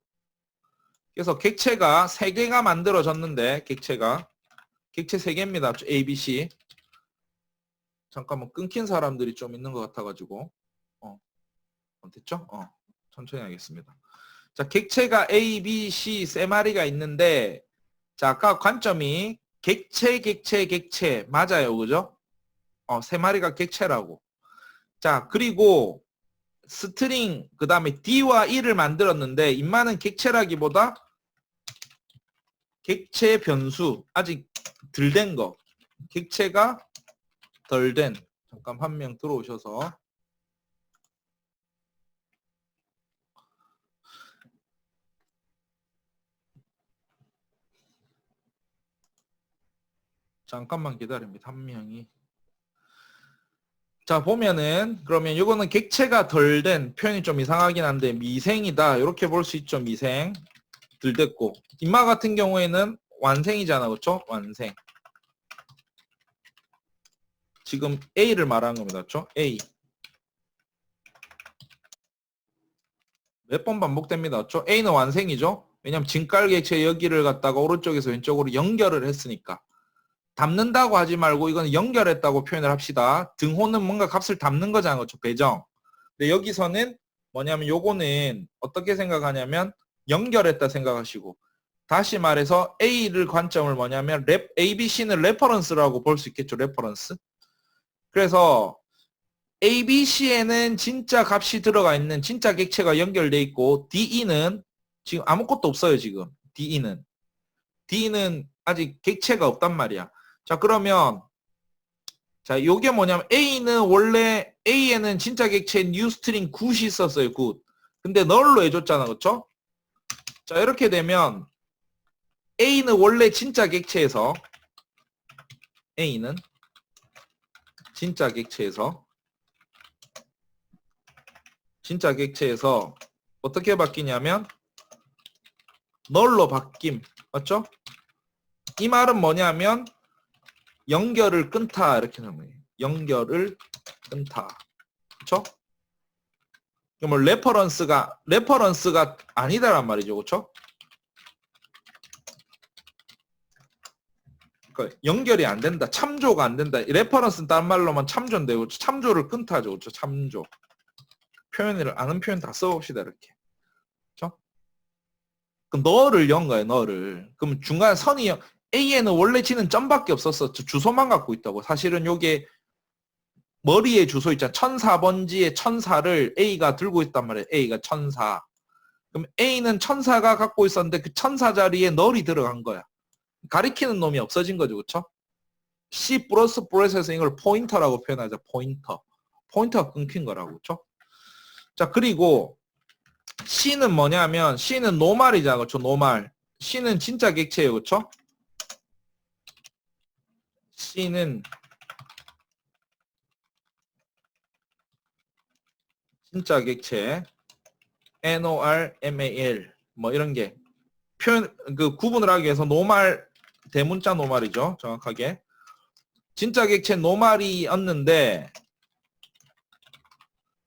Speaker 1: 그래서 객체가 3개가 만들어졌는데 객체 3개입니다. A, B, C 잠깐만 끊긴 사람들이 좀 있는 것 같아가지고 됐죠? 천천히 하겠습니다. 자 객체가 A, B, C 3마리가 있는데 자 아까 관점이 객체 맞아요. 그죠? 3마리가 객체라고 자 그리고 스트링 그 다음에 D와 E를 만들었는데 인마는 객체라기보다 객체 변수 아직 덜 된 거. 객체가 덜 된. 잠깐 한 명 들어오셔서. 잠깐만 기다립니다. 한 명이. 자, 보면은 그러면 이거는 객체가 덜 된, 표현이 좀 이상하긴 한데 미생이다. 이렇게 볼 수 있죠. 미생. 덜 됐고. 뒷마 같은 경우에는 완생이잖아. 그렇죠? 완생. 지금 A를 말하는 겁니다. 그렇죠? A. 몇 번 반복됩니다. 그렇죠? A는 완생이죠? 왜냐면 진깔 객체 여기를 갖다가 오른쪽에서 왼쪽으로 연결을 했으니까. 담는다고 하지 말고 이건 연결했다고 표현을 합시다. 등호는 뭔가 값을 담는 거잖아요. 그렇죠? 배정. 근데 여기서는 뭐냐면 요거는 어떻게 생각하냐면 연결했다 생각하시고, 다시 말해서 A를 관점을 뭐냐면 A, B, C는 레퍼런스라고 볼 수 있겠죠. 레퍼런스. 그래서 A, B, C에는 진짜 값이 들어가 있는 진짜 객체가 연결돼 있고 DE는 지금 아무것도 없어요. 지금 DE는 아직 객체가 없단 말이야. 자, 그러면 자, 요게 뭐냐면 A는 원래 A에는 진짜 객체인 뉴스트링 굿이 있었어요. 굿. 근데 널로 해줬잖아. 그쵸? 자, 이렇게 되면 A는 원래 진짜 객체에서 A는 진짜 객체에서 어떻게 바뀌냐면 널로 바뀜. 맞죠? 이 말은 뭐냐면 연결을 끊다 이렇게 하는 거예요. 연결을 끊다. 그렇죠? 뭐 레퍼런스가 아니다란 말이죠. 그렇죠? 그러니까 연결이 안 된다. 참조가 안 된다. 레퍼런스는 다른 말로만 참조인데 그렇죠? 참조를 끊다죠. 그렇죠? 참조. 표현을 아는 표현 다 써봅시다. 이렇게. 그렇죠? 그럼 너를 연 거예요. 너를. 그럼 중간 선이 A에는 원래 지는 점밖에 없었어. 주소만 갖고 있다고. 사실은 요게 머리에 주소 있잖아. 1004번지에 1004를 A가 들고 있단 말이에요. A가 1004. 그럼 A는 1004가 갖고 있었는데 그 1004 자리에 널이 들어간 거야. 가리키는 놈이 없어진 거죠. 그렇죠? C++에서 이걸 포인터라고 표현하죠. 포인터. 포인터가 끊긴 거라고. 그렇죠? 자, 그리고 C는 뭐냐면 C는 노말이잖아. 그렇죠? 노말. C는 진짜 객체예요. 그렇죠? C는 진짜 객체. NORMAL 뭐 이런 게 표현 그 구분을 하기 위해서 노말 대문자 노말이죠. 정확하게. 진짜 객체 노말이었는데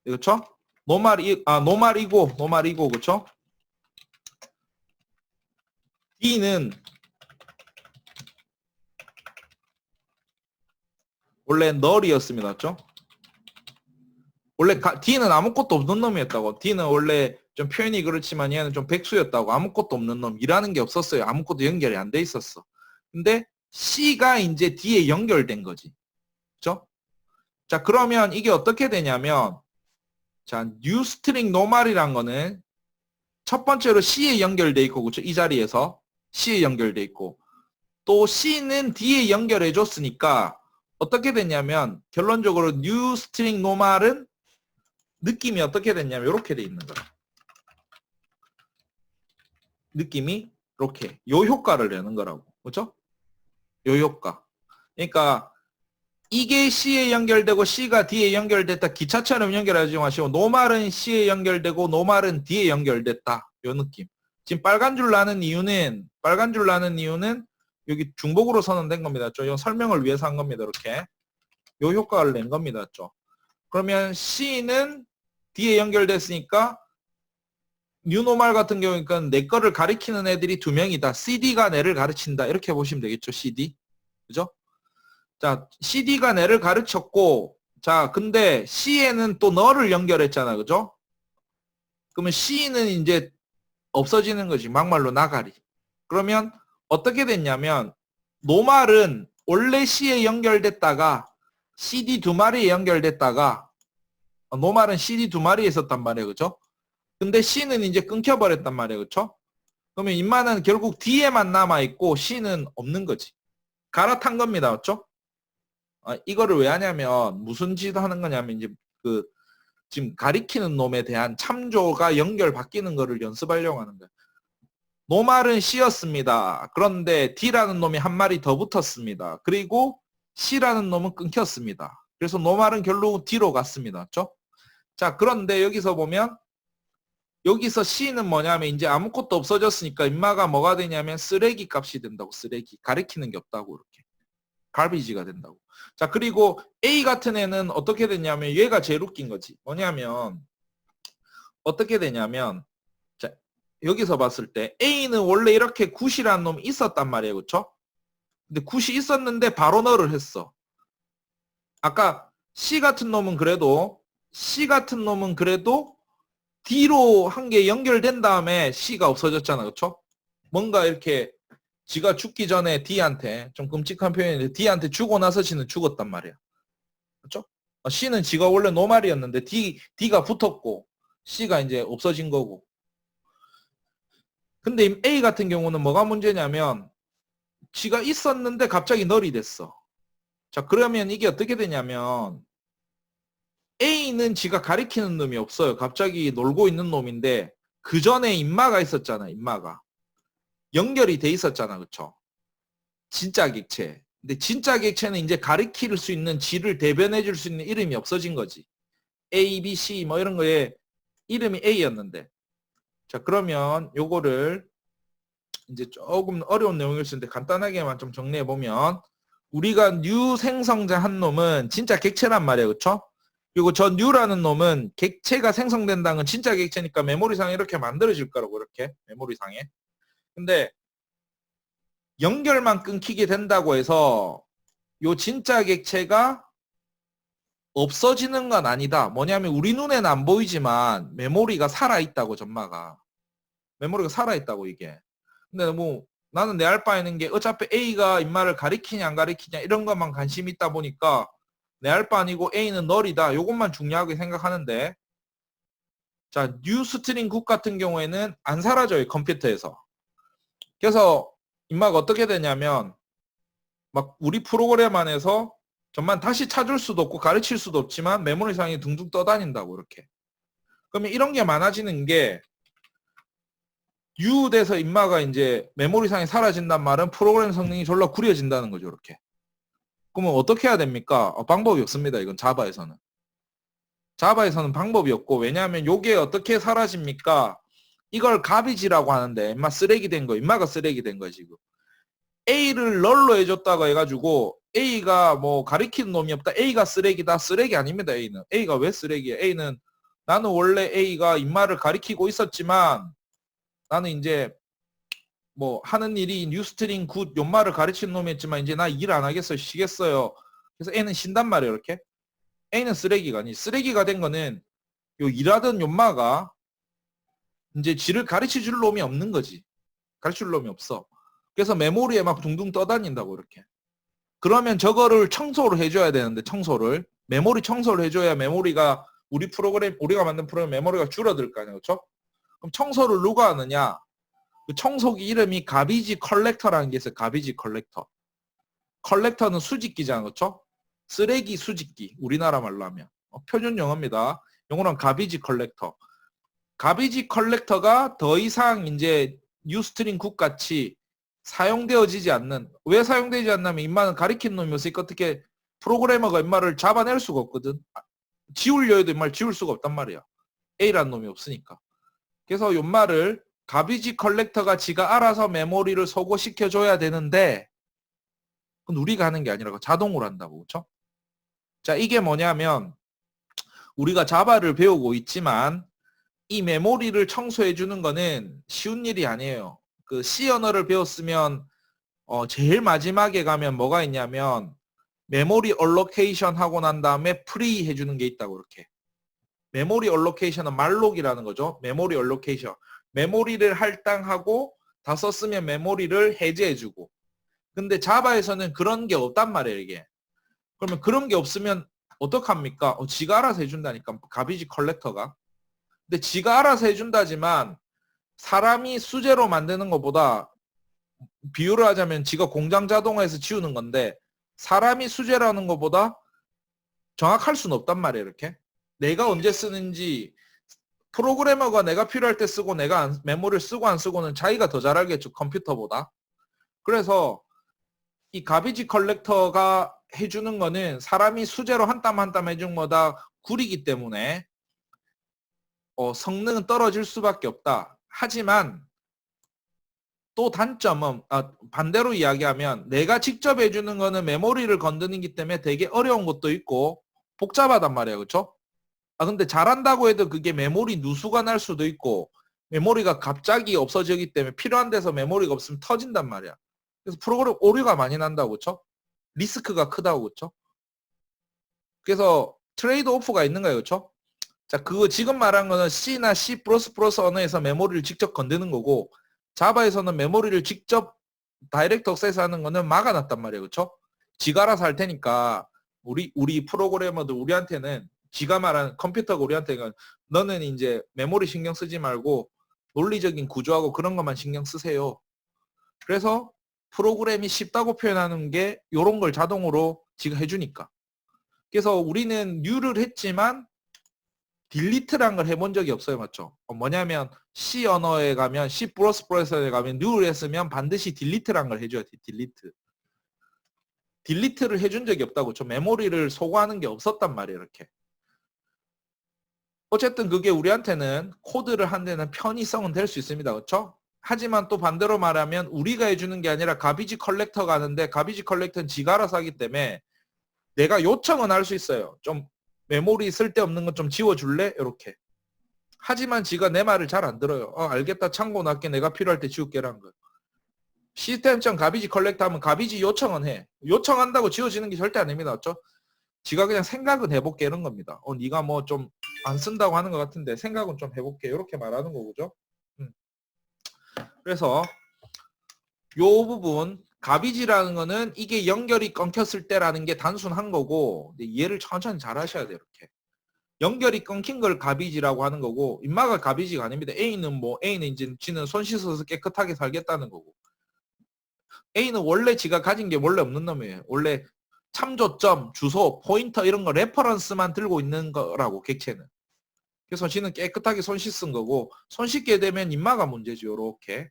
Speaker 1: 그렇죠? 노말이고 그렇죠? D는 원래 널이었습니다. 그렇죠? 원래 D는 아무것도 없는 놈이었다고. D는 원래 좀 표현이 그렇지만 얘는 좀 백수였다고. 아무것도 없는 놈. 일하는 게 없었어요. 아무것도 연결이 안 돼 있었어. 근데 C가 이제 D에 연결된 거지. 그렇죠? 자, 그러면 이게 어떻게 되냐면 자, 뉴스트링 노말이란 거는 첫 번째로 C에 연결돼 있고 그렇죠? 이 자리에서 C에 연결돼 있고 또 C는 D에 연결해 줬으니까 어떻게 됐냐면 결론적으로 뉴스트링 노말은 느낌이 어떻게 됐냐면 이렇게 돼 있는 거야. 느낌이 이렇게 요 효과를 내는 거라고. 그렇죠? 요 효과. 그러니까 이게 C에 연결되고 C가 D에 연결됐다. 기차처럼 연결하지 마시고 노말은 C에 연결되고 노말은 D에 연결됐다. 요 느낌. 지금 빨간 줄 나는 이유는 여기 중복으로 선언된 겁니다. 이 설명을 위해서 한 겁니다. 이렇게. 요 효과를 낸 겁니다. 그러면 C는 D에 연결됐으니까 뉴노말 같은 경우니까 내 거를 가리키는 애들이 두 명이다. CD가 내를 가르친다. 이렇게 보시면 되겠죠. CD. 그죠? 자, CD가 내를 가르쳤고, 자, 근데 C에는 또 너를 연결했잖아. 그죠? 그러면 C는 이제 없어지는 거지. 막말로 나가리. 그러면 어떻게 됐냐면, 노말은 원래 C에 연결됐다가 CD 두 마리에 연결됐다가, 노말은 CD 두 마리에 있었단 말이에요. 그죠? 근데 C는 이제 끊겨버렸단 말이에요. 그쵸? 그러면 인마는 결국 D에만 남아있고 C는 없는 거지. 갈아탄 겁니다. 맞죠? 이거를 왜 하냐면 무슨 짓 하는 거냐면 이제 그 지금 가리키는 놈에 대한 참조가 연결 바뀌는 거를 연습하려고 하는 거예요. 노말은 C였습니다. 그런데 D라는 놈이 한 마리 더 붙었습니다. 그리고 C라는 놈은 끊겼습니다. 그래서 노말은 결국 D로 갔습니다. 맞죠? 자, 그런데 여기서 보면 여기서 C는 뭐냐면 이제 아무것도 없어졌으니까 인마가 뭐가 되냐면 쓰레기 값이 된다고. 쓰레기. 가리키는 게 없다고 이렇게. 갈비지가 된다고. 자, 그리고 A 같은 애는 어떻게 됐냐면 얘가 제일 웃긴 거지. 뭐냐면 어떻게 되냐면 자, 여기서 봤을 때 A는 원래 이렇게 굿이라는 놈이 있었단 말이에요. 그렇죠? 근데 굿이 있었는데 바로 널을 했어. 아까 C 같은 놈은 그래도 D로 한 게 연결된 다음에 C가 없어졌잖아. 그렇죠? 뭔가 이렇게 지가 죽기 전에 D한테 좀 끔찍한 표현인데 D한테 주고 나서 C는 죽었단 말이야. 그렇죠? C는 지가 원래 노말이었는데 D가 붙었고 C가 이제 없어진 거고. 근데 A 같은 경우는 뭐가 문제냐면 지가 있었는데 갑자기 널이 됐어. 자, 그러면 이게 어떻게 되냐면 A는 지가 가리키는 놈이 없어요. 갑자기 놀고 있는 놈인데 그 전에 인마가 있었잖아. 인마가. 연결이 돼 있었잖아. 그쵸? 진짜 객체. 근데 진짜 객체는 이제 가리킬 수 있는 지를 대변해 줄 수 있는 이름이 없어진 거지. A, B, C 뭐 이런 거에 이름이 A였는데. 자, 그러면 요거를 이제 조금 어려운 내용일 수 있는데 간단하게만 좀 정리해 보면 우리가 뉴 생성자 한 놈은 진짜 객체란 말이에요. 그쵸? 그리고 저 뉴라는 놈은 객체가 생성된다는 건 진짜 객체니까 메모리상에 이렇게 만들어질 거라고 이렇게 메모리상에. 근데 연결만 끊기게 된다고 해서 요 진짜 객체가 없어지는 건 아니다. 뭐냐면 우리 눈에는 안 보이지만 메모리가 살아있다고 전마가. 메모리가 살아있다고 이게. 근데 뭐 나는 내 알 바 있는 게 어차피 A가 인마를 가리키냐 안 가리키냐 이런 것만 관심 있다 보니까 내 알 바 아니고 A는 널이다. 요것만 중요하게 생각하는데 자, 뉴 스트링 굿 같은 경우에는 안 사라져요. 컴퓨터에서. 그래서 인마가 어떻게 되냐면 막 우리 프로그램 안에서 정말 다시 찾을 수도 없고 가르칠 수도 없지만 메모리상에 둥둥 떠다닌다고 이렇게. 그러면 이런 게 많아지는 게 유돼서 인마가 이제 메모리상에 사라진단 말은 프로그램 성능이 졸라 구려진다는 거죠. 이렇게. 그러면 어떻게 해야 됩니까? 방법이 없습니다. 이건 자바에서는. 자바에서는 방법이 없고 왜냐하면 요게 어떻게 사라집니까? 이걸 가비지라고 하는데 인마 쓰레기 된 거, 인마가 쓰레기 된 거야 지금. A를 널로 해줬다고 해가지고 A가 뭐 가리키는 놈이 없다. A가 쓰레기다. 쓰레기 아닙니다. A는. A가 왜 쓰레기야? A는 나는 원래 A가 인마를 가리키고 있었지만 나는 이제 뭐 하는 일이 뉴스트링 굿 연말을 가르치는 놈이었지만 이제 나 일 안 하겠어요. 쉬겠어요. 그래서 A는 쉰단 말이에요. 이렇게. A는 쓰레기가 아니 쓰레기가 된 거는 요 일하던 연마가 이제 지를 가르쳐 줄 놈이 없는 거지. 가르쳐 줄 놈이 없어. 그래서 메모리에 막 둥둥 떠다닌다고 이렇게. 그러면 저거를 청소를 해줘야 되는데 청소를 메모리 청소를 해줘야 메모리가 우리 프로그램 우리가 만든 프로그램 메모리가 줄어들 거 아니에요. 그렇죠? 그럼 청소를 누가 하느냐? 그 청소기 이름이 가비지 컬렉터라는 게 있어요. 가비지 컬렉터. 컬렉터는 수집기잖아. 그렇죠? 쓰레기 수집기. 우리나라 말로 하면. 표준 용어입니다. 영어로는 가비지 컬렉터. 가비지 컬렉터가 더 이상 이제 뉴스트링 굿 같이 사용되어지지 않는 왜 사용되지 않냐면 인마는 가리키는 놈이 없으니까 어떻게 프로그래머가 인마를 잡아낼 수가 없거든. 지우려 해도 인마를 지울 수가 없단 말이야. A라는 놈이 없으니까. 그래서 연말을 가비지 컬렉터가 지가 알아서 메모리를 소거시켜 줘야 되는데 그건 우리가 하는 게 아니라 자동으로 한다고. 그렇죠? 자, 이게 뭐냐면 우리가 자바를 배우고 있지만 이 메모리를 청소해 주는 거는 쉬운 일이 아니에요. 그 C 언어를 배웠으면 제일 마지막에 가면 뭐가 있냐면 메모리 얼로케이션 하고 난 다음에 프리 해주는 게 있다고 이렇게. 메모리 얼로케이션은 말록이라는 거죠. 메모리 얼로케이션. 메모리를 할당하고 다 썼으면 메모리를 해제해주고. 근데 자바에서는 그런 게 없단 말이에요, 이게. 그러면 그런 게 없으면 어떡합니까? 지가 알아서 해준다니까, 가비지 컬렉터가. 근데 지가 알아서 해준다지만 사람이 수제로 만드는 것보다 비유를 하자면 지가 공장 자동화에서 지우는 건데 사람이 수제라는 것보다 정확할 수는 없단 말이에요. 이렇게 내가 언제 쓰는지 프로그래머가 내가 필요할 때 쓰고 내가 메모리를 쓰고 안 쓰고는 자기가 더 잘 알겠죠. 컴퓨터보다. 그래서 이 가비지 컬렉터가 해주는 거는 사람이 수제로 한 땀 한 땀 해준 거다 구리기 때문에 성능은 떨어질 수밖에 없다. 하지만 또 단점은 반대로 이야기하면 내가 직접 해주는 거는 메모리를 건드리기 때문에 되게 어려운 것도 있고 복잡하단 말이에요. 그렇죠? 근데 잘한다고 해도 그게 메모리 누수가 날 수도 있고 메모리가 갑자기 없어지기 때문에 필요한 데서 메모리가 없으면 터진단 말이야. 그래서 프로그램 오류가 많이 난다고. 그렇죠? 리스크가 크다고. 그렇죠? 그래서 트레이드 오프가 있는 거예요. 그렇죠? 자, 그거 지금 말한 거는 C나 C++ 언어에서 메모리를 직접 건드는 거고 자바에서는 메모리를 직접 다이렉트 억세스 하는 거는 막아놨단 말이에요. 그렇죠? 지가 알아서 할 테니까 우리 프로그래머들 우리한테는 지가 말하는 컴퓨터가 우리한테는 너는 이제 메모리 신경 쓰지 말고 논리적인 구조하고 그런 것만 신경 쓰세요. 그래서 프로그램이 쉽다고 표현하는 게 이런 걸 자동으로 지가 해주니까. 그래서 우리는 new를 했지만 딜리트란 걸 해본 적이 없어요. 맞죠? 뭐냐면 C 언어에 가면 C++에 가면 new를 했으면 반드시 딜리트란 걸 해줘야 돼. 딜리트. 딜리트를 해준 적이 없다고. 저 메모리를 소거하는 게 없었단 말이에요. 이렇게. 어쨌든 그게 우리한테는 코드를 한 데는 편의성은 될 수 있습니다. 그렇죠? 하지만 또 반대로 말하면 우리가 해주는 게 아니라 가비지 컬렉터가 하는데 가비지 컬렉터는 지가 알아서 하기 때문에 내가 요청은 할 수 있어요. 좀 메모리 쓸데없는 거 좀 지워줄래? 이렇게. 하지만 지가 내 말을 잘 안 들어요. 알겠다. 참고 놨게 내가 필요할 때 지울게라는 거예요. 시스템청 가비지 컬렉터 하면 가비지 요청은 해. 요청한다고 지워지는 게 절대 아닙니다. 맞죠? 지가 그냥 생각은 해볼게 이런 겁니다. 네가 뭐 좀 안 쓴다고 하는 것 같은데 생각은 좀 해볼게 이렇게 말하는 거죠. 그래서 요 부분 가비지라는 거는 이게 연결이 끊겼을 때라는 게 단순한 거고 이해를 천천히 잘 하셔야 돼요. 이렇게 연결이 끊긴 걸 가비지라고 하는 거고 인마가 가비지가 아닙니다. A는 이제 지는 손 씻어서 깨끗하게 살겠다는 거고 A는 원래 지가 가진 게 원래 없는 놈이에요. 원래 참조점, 주소, 포인터 이런 거 레퍼런스만 들고 있는 거라고 객체는. 그래서 지는 깨끗하게 손 씻은 거고 손 씻게 되면 인마가 문제죠. 요렇게.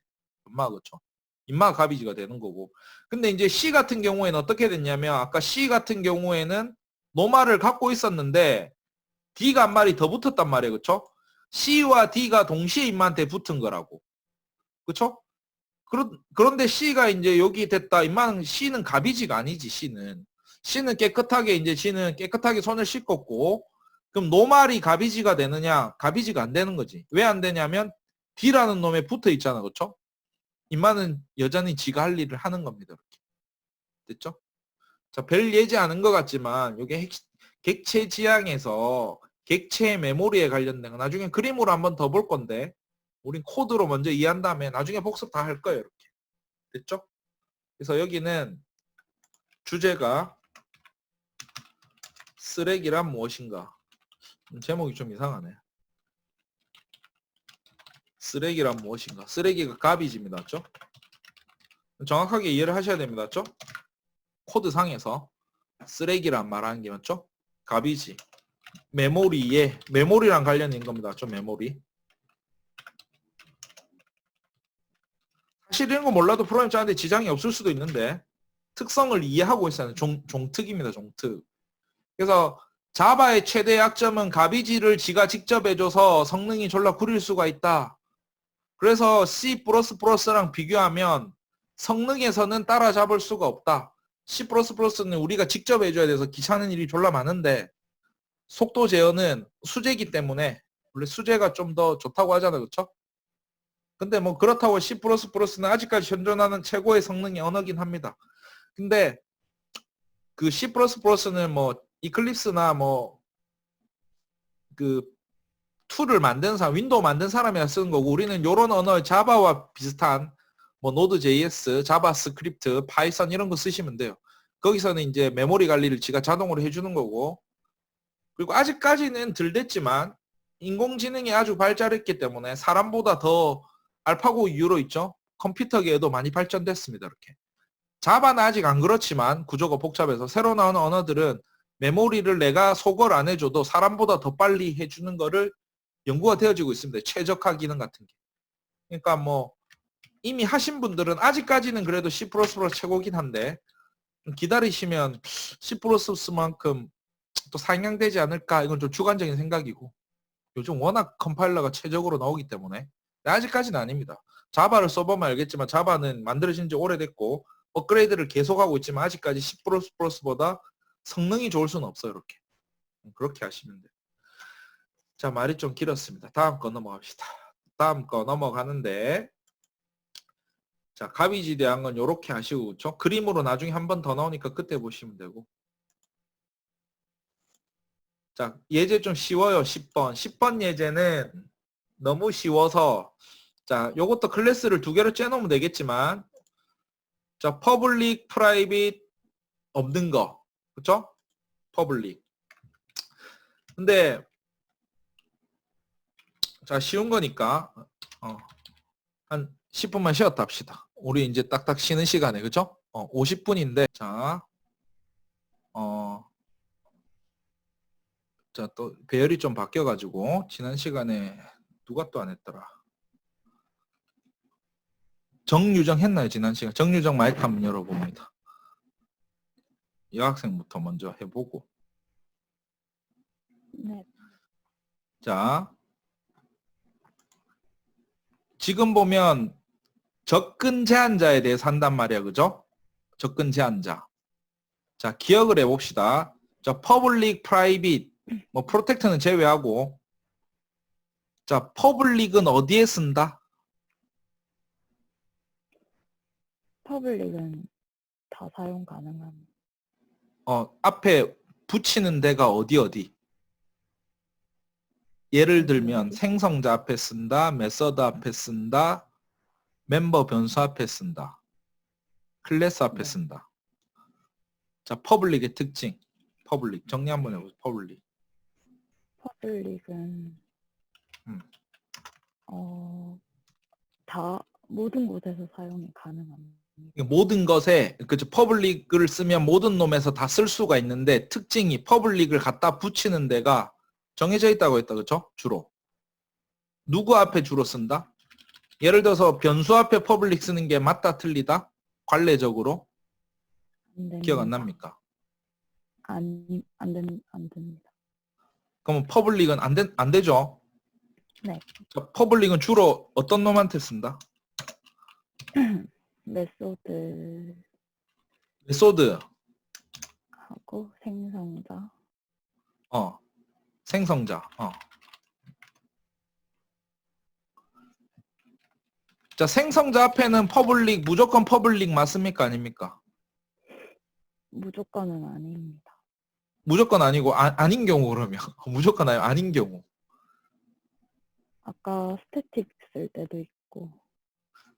Speaker 1: 인마가 그렇죠. 인마가 가비지가 되는 거고. 근데 이제 C 같은 경우에는 어떻게 됐냐면 아까 C 같은 경우에는 노말을 갖고 있었는데 D가 한 마리 더 붙었단 말이에요. 그렇죠? C와 D가 동시에 인마한테 붙은 거라고. 그렇죠? 그런데 C가 이제 여기 됐다. 인마는 C는 가비지가 아니지. C는 깨끗하게 이제 C는 깨끗하게 손을 씻었고 그럼 노말이 가비지가 되느냐? 가비지가 안 되는 거지. 왜 안 되냐면 D라는 놈에 붙어 있잖아. 그렇죠? 인마는 여전히 지가 할 일을 하는 겁니다. 이렇게. 됐죠? 자, 별 예지 않은 것 같지만 이게 객체 지향에서 객체 메모리에 관련된 거 나중에 그림으로 한번 더 볼 건데 우린 코드로 먼저 이해한 다음에 나중에 복습 다 할 거예요. 이렇게. 됐죠? 그래서 여기는 주제가 쓰레기란 무엇인가. 제목이 좀 이상하네. 쓰레기란 무엇인가. 쓰레기가 가비지입니다. 맞죠? 정확하게 이해를 하셔야 됩니다. 맞죠? 코드상에서 쓰레기란 말하는 게 맞죠? 가비지. 메모리랑 관련인 겁니다. 맞죠? 메모리. 사실 이런 거 몰라도 프로그램 짜는데 지장이 없을 수도 있는데 특성을 이해하고 있어야 하는 종특입니다. 종특. 그래서 자바의 최대 약점은 가비지를 지가 직접 해줘서 성능이 졸라 구릴 수가 있다. 그래서 C++랑 비교하면 성능에서는 따라잡을 수가 없다. C++는 우리가 직접 해줘야 돼서 귀찮은 일이 졸라 많은데 속도 제어는 수제이기 때문에 원래 수제가 좀 더 좋다고 하잖아요. 그렇죠? 근데 뭐 그렇다고 C++는 아직까지 현존하는 최고의 성능의 언어긴 합니다. 근데 그 C++는 뭐 이클립스나 뭐 그 툴을 만든 사람, 윈도우 만든 사람이 쓰는 거고 우리는 이런 언어 자바와 비슷한 뭐 노드.js, 자바스크립트, 파이썬 이런 거 쓰시면 돼요. 거기서는 이제 메모리 관리를 지가 자동으로 해주는 거고 그리고 아직까지는 덜 됐지만 인공지능이 아주 발달했기 때문에 사람보다 더 알파고 이후로 있죠. 컴퓨터계에도 많이 발전됐습니다. 이렇게. 자바는 아직 안 그렇지만 구조가 복잡해서 새로 나오는 언어들은 메모리를 내가 소걸 안 해줘도 사람보다 더 빨리 해주는 거를 연구가 되어지고 있습니다. 최적화 기능 같은 게. 그러니까 뭐 이미 하신 분들은 아직까지는 그래도 C++ 최고긴 한데 기다리시면 C++만큼 또 상향되지 않을까, 이건 좀 주관적인 생각이고, 요즘 워낙 컴파일러가 최적으로 나오기 때문에. 아직까지는 아닙니다. 자바를 써보면 알겠지만 자바는 만들어진 지 오래됐고 업그레이드를 계속하고 있지만 아직까지 C++보다 성능이 좋을 수는 없어요. 이렇게. 그렇게 하시면 돼요. 자, 말이 좀 길었습니다. 다음 거 넘어갑시다. 다음 거 넘어가는데, 자, 가비지 대한 건 이렇게 하시고, 그렇죠? 그림으로 나중에 한 번 더 나오니까 그때 보시면 되고. 자, 예제 좀 쉬워요. 10번. 10번 예제는 너무 쉬워서, 자, 요것도 클래스를 두 개로 째놓으면 되겠지만, 자, 퍼블릭, 프라이빗 없는 거. 그쵸? 퍼블릭. 근데, 자, 쉬운 거니까, 한 10분만 쉬었다 합시다. 우리 이제 딱딱 쉬는 시간에, 그죠? 50분인데, 자, 자, 또 배열이 좀 바뀌어가지고, 지난 시간에 누가 또 안 했더라. 정유정 했나요, 지난 시간? 정유정 마이크 한번 열어봅니다. 여학생부터 먼저 해보고.
Speaker 3: 네.
Speaker 1: 자, 지금 보면 접근 제한자에 대해서 한단 말이야, 그죠? 접근 제한자. 자, 기억을 해봅시다. 자, 퍼블릭, 프라이빗, 뭐 프로텍트는 제외하고, 자, 퍼블릭은 어디에 쓴다?
Speaker 3: 퍼블릭은 다 사용 가능한.
Speaker 1: 앞에 붙이는 데가 어디? 예를 들면 생성자 앞에 쓴다, 메서드 앞에 쓴다, 멤버 변수 앞에 쓴다, 클래스 앞에
Speaker 3: 네.
Speaker 1: 쓴다. 자, 퍼블릭의 특징. 퍼블릭. 정리 한번 해보세요. 퍼블릭.
Speaker 3: 퍼블릭은
Speaker 1: 음.
Speaker 3: 다 모든 곳에서 사용이 가능합니다.
Speaker 1: 모든 것에, 그죠? 퍼블릭을 쓰면 모든 놈에서 다 쓸 수가 있는데 특징이 퍼블릭을 갖다 붙이는 데가 정해져 있다고 했다. 그죠? 주로. 누구 앞에 주로 쓴다? 예를 들어서 변수 앞에 퍼블릭 쓰는 게 맞다 틀리다? 관례적으로?
Speaker 3: 안 됩니다.
Speaker 1: 기억 안 납니까?
Speaker 3: 안 됩니다.
Speaker 1: 그러면 퍼블릭은 안 되죠?
Speaker 3: 네.
Speaker 1: 자, 퍼블릭은 주로 어떤 놈한테 쓴다?
Speaker 3: 메소드
Speaker 1: 메소드.
Speaker 3: 하고 생성자.
Speaker 1: 생성자. 자, 생성자 앞에는 퍼블릭, 무조건 퍼블릭 맞습니까? 아닙니까?
Speaker 3: 무조건은 아닙니다.
Speaker 1: 무조건 아니고, 아닌 경우 그러면. 무조건 아닌 경우.
Speaker 3: 아까 스태틱 쓸 때도 있고.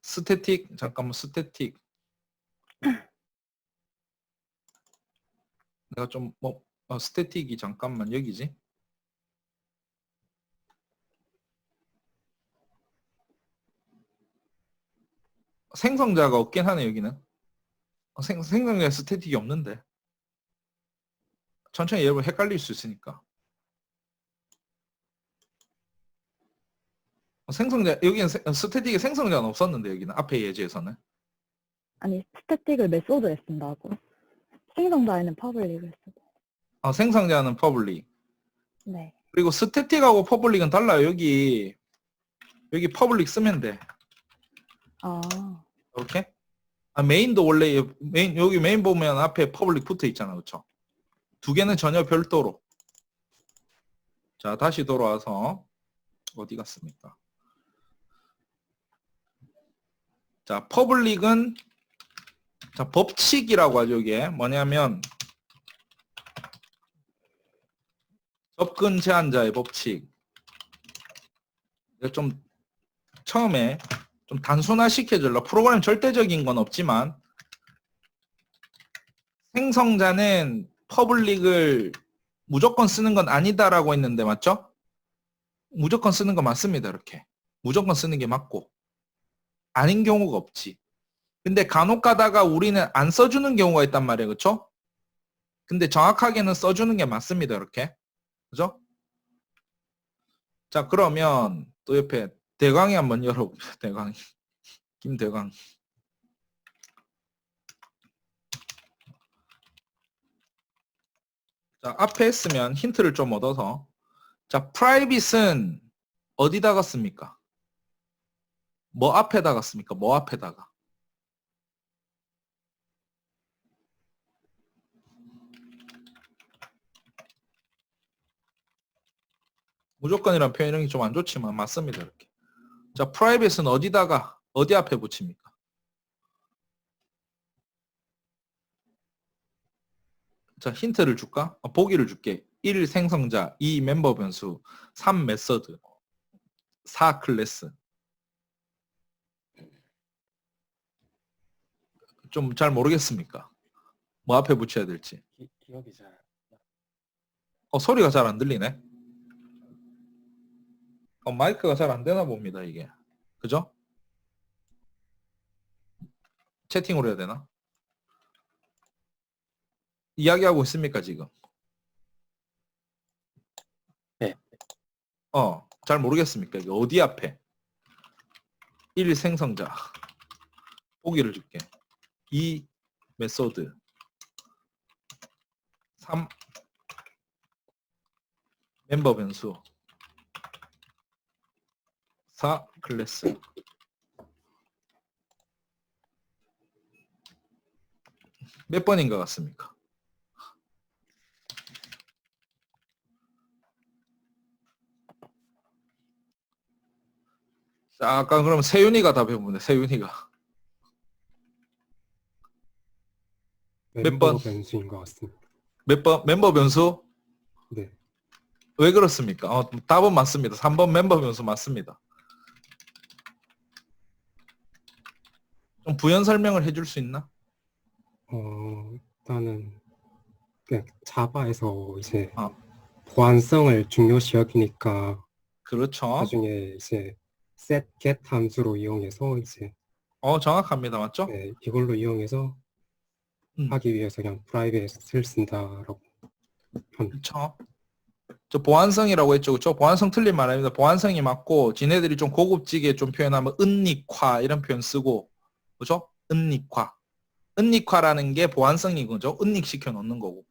Speaker 1: 스태틱, 잠깐만, 스태틱. 내가 좀, 스태틱이 잠깐만, 여기지? 생성자가 없긴 하네, 여기는. 생성자에 스태틱이 없는데. 천천히 여러분 헷갈릴 수 있으니까. 생성자, 여기는 스태틱에 생성자는 없었는데, 여기는. 앞에 예제에서는.
Speaker 3: 아니 스태틱을 메소드에 쓴다고. 생성자에는 퍼블릭을 쓰고.
Speaker 1: 생성자는 퍼블릭.
Speaker 3: 네.
Speaker 1: 그리고 스태틱하고 퍼블릭은 달라요. 여기 퍼블릭 쓰면 돼.
Speaker 3: 아,
Speaker 1: 이렇게. 메인도 원래 여기 메인 보면 앞에 퍼블릭 붙어 있잖아. 그렇죠? 두 개는 전혀 별도로. 자, 다시 돌아와서 어디 갔습니까? 자, 퍼블릭은 자, 법칙이라고 하죠. 이게 뭐냐면 접근 제한자의 법칙. 이거 좀 처음에 좀 단순화시켜줄라. 프로그램 절대적인 건 없지만 생성자는 퍼블릭을 무조건 쓰는 건 아니다라고 했는데 맞죠? 무조건 쓰는 거 맞습니다. 이렇게. 무조건 쓰는 게 맞고. 아닌 경우가 없지. 근데 간혹 가다가 우리는 안 써주는 경우가 있단 말이에요. 그쵸? 근데 정확하게는 써주는 게 맞습니다. 이렇게. 그죠? 자, 그러면 또 옆에 대강이 한번 열어봅시다. 대강이. 김대강. 자, 앞에 했으면 힌트를 좀 얻어서. 자, 프라이빗은 어디다가 씁니까? 뭐 앞에다가 씁니까? 뭐 앞에다가? 무조건이란 표현이 좀 안 좋지만 맞습니다. 이렇게. 자, 프라이빗은 어디다가 어디 앞에 붙입니까? 자, 힌트를 줄까? 보기를 줄게. 1. 생성자, 2. 멤버 변수, 3. 메서드, 4. 클래스. 좀 잘 모르겠습니까? 뭐 앞에 붙여야 될지.
Speaker 4: 기억이 잘.
Speaker 1: 소리가 잘 안 들리네. 마이크가 잘 안 되나 봅니다, 이게. 그죠? 채팅으로 해야 되나? 이야기하고 있습니까, 지금?
Speaker 4: 네.
Speaker 1: 잘 모르겠습니까? 이게 어디 앞에? 1. 생성자. 보기를 줄게. 2. 메소드. 3. 멤버 변수. 4. 클래스. 몇 번인 것 같습니까? 자, 아까 그럼 세윤이가 답해보네. 세윤이가. 몇
Speaker 5: 멤버
Speaker 1: 번?
Speaker 5: 변수인 것 같습니다.
Speaker 1: 몇 번? 멤버 변수?
Speaker 5: 네.
Speaker 1: 왜 그렇습니까? 답은 맞습니다. 3번 멤버 변수 맞습니다. 좀 부연 설명을 해줄 수 있나?
Speaker 5: 일단은 그냥 자바에서 이제
Speaker 1: 어.
Speaker 5: 보안성을 중요시 여기니까
Speaker 1: 그렇죠.
Speaker 5: 나중에 이제 set get 함수로 이용해서 이제
Speaker 1: 정확합니다. 맞죠?
Speaker 5: 네, 이걸로 이용해서 하기 위해서 그냥 프라이빗을 쓴다라고 합니다.
Speaker 1: 그렇죠. 저 보안성이라고 했죠. 그렇죠? 보안성 틀린 말 아닙니다. 보안성이 맞고 지네들이 좀 고급지게 좀 표현하면 은닉화 이런 표현 쓰고 그렇죠? 은닉화. 은닉화라는 게 보안성인 거죠. 은닉시켜 놓는 거고.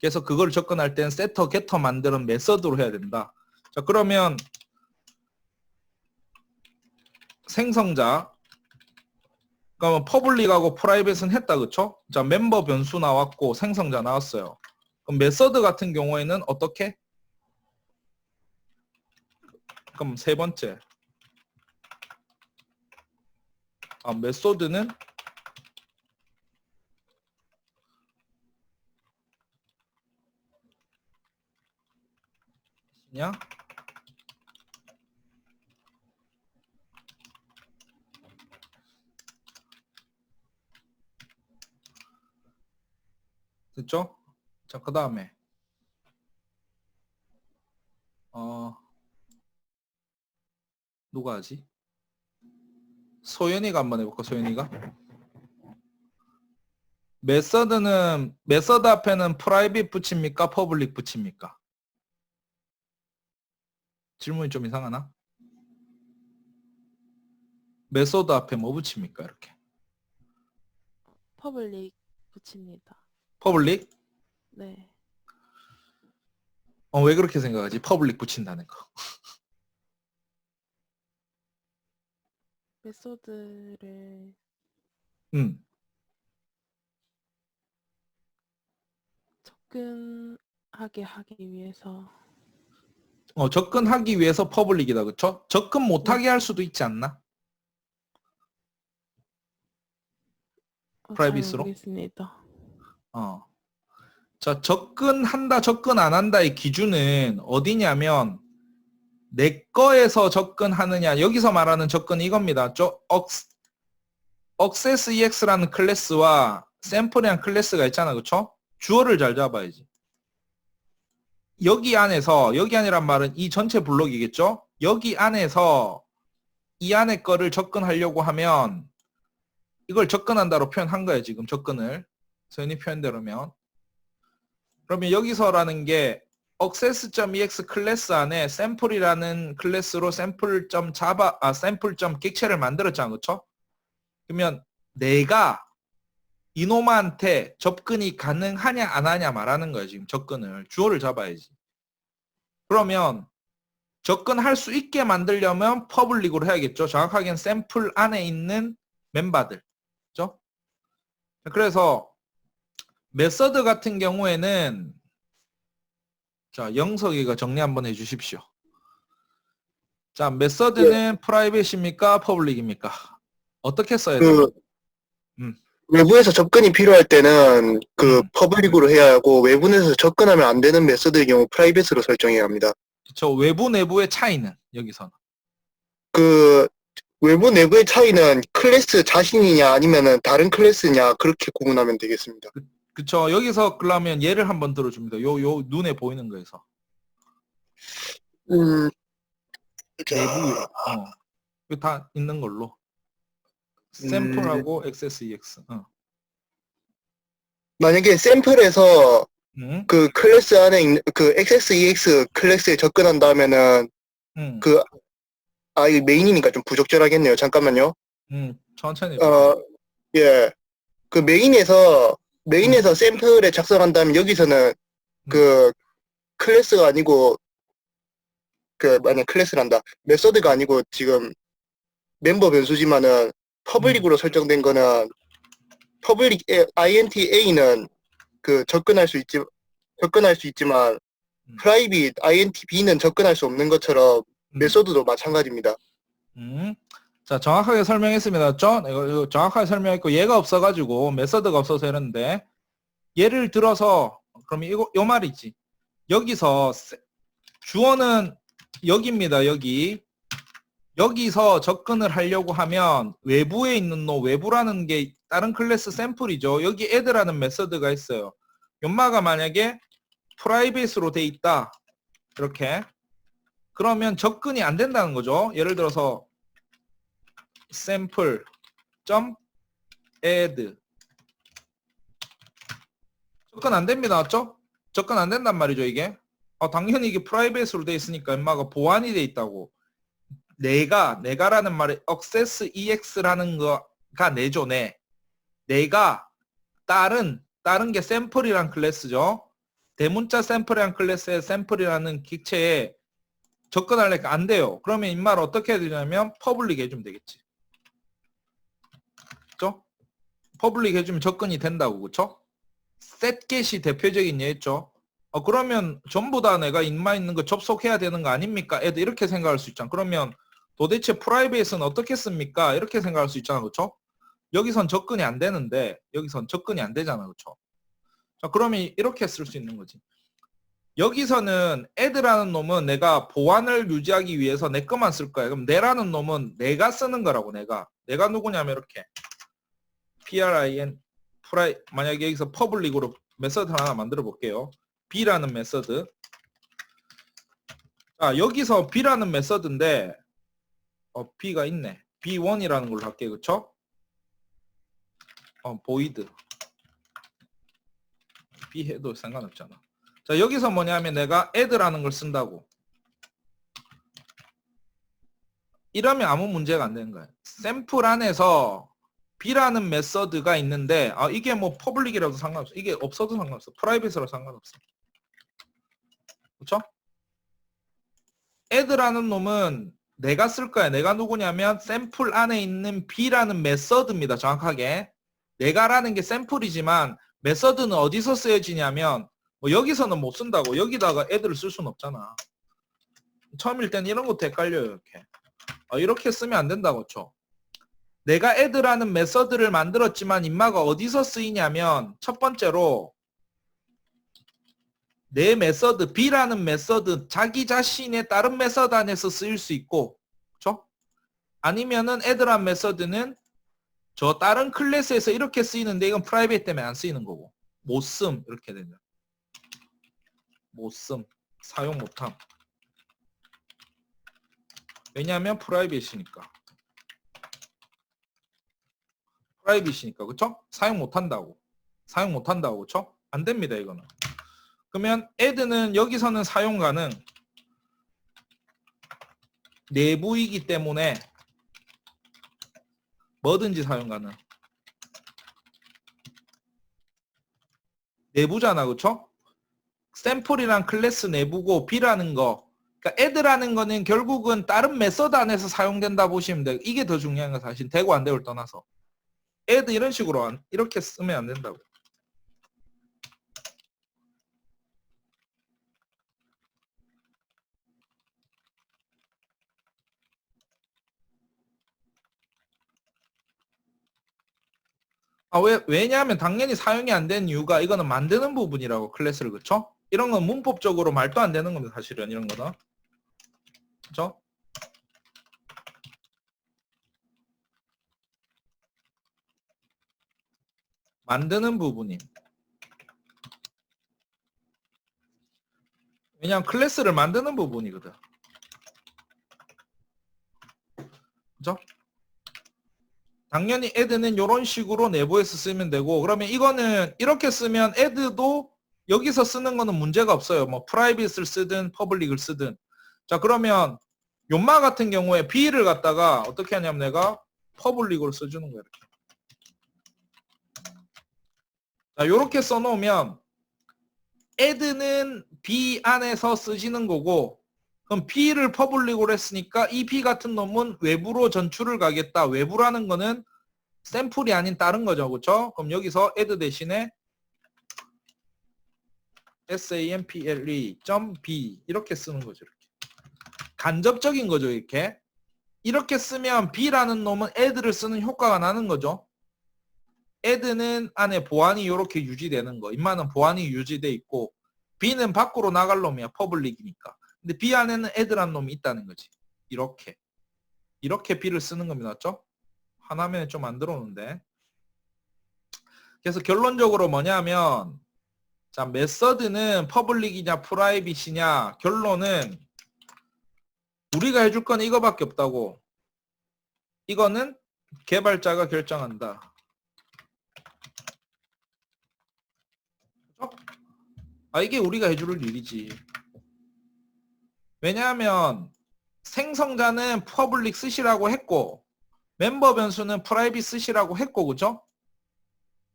Speaker 1: 그래서 그걸 접근할 땐 세터, 게터 만드는 메서드로 해야 된다. 자, 그러면 생성자 그러면 퍼블릭하고 프라이빗은 했다. 그쵸? 자, 멤버 변수 나왔고 생성자 나왔어요. 그럼 메서드 같은 경우에는 어떻게? 그럼 세 번째. 메소드는 냐 됐죠? 자, 그 다음에 누가 하지? 소연이가 한번 해볼까? 소연이가? 메서드는 메서드 앞에는 프라이빗 붙입니까? 퍼블릭 붙입니까? 질문이 좀 이상하나? 메소드 앞에 뭐 붙입니까? 이렇게.
Speaker 6: 퍼블릭 붙입니다.
Speaker 1: 퍼블릭?
Speaker 6: 네.
Speaker 1: 왜 그렇게 생각하지? 퍼블릭 붙인다는 거.
Speaker 6: 메소드를 접근하게 하기 위해서
Speaker 1: 접근하기 위해서 퍼블릭이다. 그쵸? 접근 못하게 할 수도 있지 않나? 프라이빗으로?
Speaker 6: 잘 모르겠습니다.
Speaker 1: 자, 접근한다, 접근 안 한다의 기준은 어디냐면 내 거에서 접근하느냐 여기서 말하는 접근 이겁니다. access ex라는 클래스와 샘플이라는 클래스가 있잖아. 그쵸? 주어를 잘 잡아야지. 여기 안에서 여기 안이란 말은 이 전체 블록이겠죠? 여기 안에서 이 안에 거를 접근하려고 하면 이걸 접근한다로 표현한 거예요. 지금 접근을. 서현이 표현대로면. 그러면 여기서라는 게 access.ex 클래스 안에 샘플이라는 클래스로 샘플.점 객체를 만들었잖아. 그렇죠? 그러면 내가 이놈한테 접근이 가능하냐 안 하냐 말하는 거예요. 지금 접근을. 주어를 잡아야지. 그러면 접근할 수 있게 만들려면 퍼블릭으로 해야겠죠. 정확하게는 샘플 안에 있는 멤버들. 그죠? 그래서 메서드 같은 경우에는 자, 영석이가 정리 한번 해 주십시오. 자, 메서드는 프라이빗입니까? 퍼블릭입니까? 어떻게 써야 돼요?
Speaker 7: 그 외부에서 접근이 필요할 때는 그
Speaker 1: 음.
Speaker 7: 퍼블릭으로 해야 하고 외부에서 접근하면 안 되는 메서드의 경우 프라이빗으로 설정해야 합니다.
Speaker 1: 저 외부 내부의 차이는 여기서는
Speaker 7: 그 외부 내부의 차이는 클래스 자신이냐 아니면은 다른 클래스냐 그렇게 구분하면 되겠습니다.
Speaker 1: 그쵸. 여기서 그러면 예를 한번 들어줍니다. 요 눈에 보이는 거에서 내부 이거 다 있는 걸로 샘플하고 XSEX.
Speaker 7: 만약에 샘플에서
Speaker 1: 음.
Speaker 7: 그 클래스 안에 있는 그 XSEX 클래스에 접근한다면은 그 이 메인이니까 좀 부적절하겠네요. 잠깐만요.
Speaker 1: 천천히.
Speaker 7: 예. 그 메인에서 샘플에 작성한다면 여기서는 그 클래스가 아니고 그 만약 클래스란다. 메서드가 아니고 지금 멤버 변수지만은 퍼블릭으로 설정된 거는 퍼블릭 INT-A는 그 접근할 수 있지만 프라이빗 INT-B는 접근할 수 없는 것처럼 메서드도 마찬가지입니다.
Speaker 1: 자, 정확하게 설명했습니다. 이거 정확하게 설명했고 얘가 없어가지고 메서드가 없어서 이러는데 예를 들어서 그럼 요 말이지. 여기서 주어는 여기입니다. 여기서 접근을 하려고 하면 외부에 있는 외부라는 게 다른 클래스 샘플이죠. 여기 add라는 메서드가 있어요. 연마가 만약에 프라이빗으로 돼 있다. 이렇게. 그러면 접근이 안 된다는 거죠. 예를 들어서 sample add 접근 안 됩니다. 맞죠? 접근 안 된단 말이죠, 이게. 당연히 이게 프라이빗으로 돼 있으니까 연마가 보안이 돼 있다고. 내가라는 말이 access ex라는 거가 내죠, 내가 다른 게 샘플이란 클래스죠. 대문자 샘플이란 클래스의 샘플이라는 객체에 접근하려니까 안 돼요. 그러면 이 말 어떻게 해야 되냐면 퍼블릭 해주면 되겠지. 그죠? 퍼블릭 해주면 접근이 된다고. 그쵸? setget이 대표적인 예였죠. 그러면 전부 다 내가 인마 있는 거 접속해야 되는 거 아닙니까? 애들 이렇게 생각할 수 있잖아. 그러면 도대체 프라이빗은 어떻게 씁니까? 이렇게 생각할 수 있잖아. 그쵸? 여기선 접근이 안 되는데 여기선 접근이 안 되잖아. 그쵸? 자, 그러면 이렇게 쓸 수 있는 거지. 여기서는 add라는 놈은 내가 보안을 유지하기 위해서 내 것만 쓸 거야. 그럼 내라는 놈은 내가 쓰는 거라고. 내가 누구냐면 이렇게 만약에 여기서 퍼블릭으로 메서드 하나 만들어 볼게요. b라는 메서드. 자, 여기서 b라는 메서드인데 b가 있네. b1이라는 걸로 할게요. 그쵸? void b 해도 상관없잖아. 자, 여기서 뭐냐면 내가 add라는 걸 쓴다고. 이러면 아무 문제가 안 되는 거예요. 샘플 안에서 b라는 메서드가 있는데 이게 뭐 퍼블릭이라도 상관없어. 이게 없어도 상관없어. 프라이빗으로 상관없어. 그렇죠? add라는 놈은 내가 쓸 거야. 내가 누구냐면 샘플 안에 있는 b라는 메서드입니다. 정확하게. 내가라는 게 샘플이지만 메서드는 어디서 쓰여지냐면 뭐 여기서는 못 쓴다고. 여기다가 add를 쓸 수는 없잖아. 처음일 때는 이런 것도 헷갈려요. 이렇게. 이렇게 쓰면 안 된다고. 그렇죠? 내가 add라는 메서드를 만들었지만 인마가 어디서 쓰이냐면 첫 번째로 내 메서드 b라는 메서드 자기 자신의 다른 메서드 안에서 쓰일 수 있고, 그렇죠? 아니면은 add라는 메서드는 저 다른 클래스에서 이렇게 쓰이는데 이건 프라이빗 때문에 안 쓰이는 거고 못 쓴 이렇게 되면 못 쓴 사용 못함. 왜냐하면 프라이빗이니까. 프라이빗이니까 그쵸? 사용 못한다고. 사용 못한다고 그쵸? 안 됩니다 이거는. 그러면 add는 여기서는 사용 가능. 내부이기 때문에 뭐든지 사용 가능. 내부잖아 그쵸? 샘플이랑 클래스 내부고 b라는 거, 그러니까 add라는 거는 결국은 다른 메서드 안에서 사용된다 보시면 돼요. 이게 더 중요한 거 사실. 되고 안 되고를 떠나서 add 이런 식으로 이렇게 쓰면 안 된다고. 왜냐하면 당연히 사용이 안 되는 이유가 이거는 만드는 부분이라고 클래스를 그쵸? 이런 건 문법적으로 말도 안 되는 겁니다 사실은 이런 거는. 그쵸? 만드는 부분이. 왜냐하면 클래스를 만드는 부분이거든. 그죠? 당연히 add는 이런 식으로 내부에서 쓰면 되고, 그러면 이거는 이렇게 쓰면 add도 여기서 쓰는 거는 문제가 없어요. 뭐 private을 쓰든 public을 쓰든. 자 그러면 연마 같은 경우에 b를 갖다가 어떻게 하냐면 내가 public으로 써주는 거예요. 이렇게. 자 이렇게 써놓으면 add는 b 안에서 쓰지는 거고, 그럼 b를 public으로 했으니까 이 b 같은 놈은 외부로 전출을 가겠다. 외부라는 거는 샘플이 아닌 다른 거죠. 그렇죠? 그럼 여기서 add 대신에 sample.b 이렇게 쓰는 거죠. 이렇게. 간접적인 거죠. 이렇게. 이렇게 쓰면 b라는 놈은 add를 쓰는 효과가 나는 거죠. add는 안에 보안이 이렇게 유지되는 거. 임마는 보안이 유지돼 있고 b는 밖으로 나갈 놈이야. 퍼블릭이니까. 근데 b 안에는 add라는 놈이 있다는 거지. 이렇게 b를 쓰는 겁니다. 맞죠? 하나면에 좀 안 들어오는데. 그래서 결론적으로 뭐냐면, 자 메서드는 퍼블릭이냐 프라이빗이냐, 결론은 우리가 해줄 건 이거밖에 없다고. 이거는 개발자가 결정한다. 이게 우리가 해줄 일이지. 왜냐하면 생성자는 퍼블릭 쓰시라고 했고 멤버 변수는 프라이빗 쓰시라고 했고, 그죠?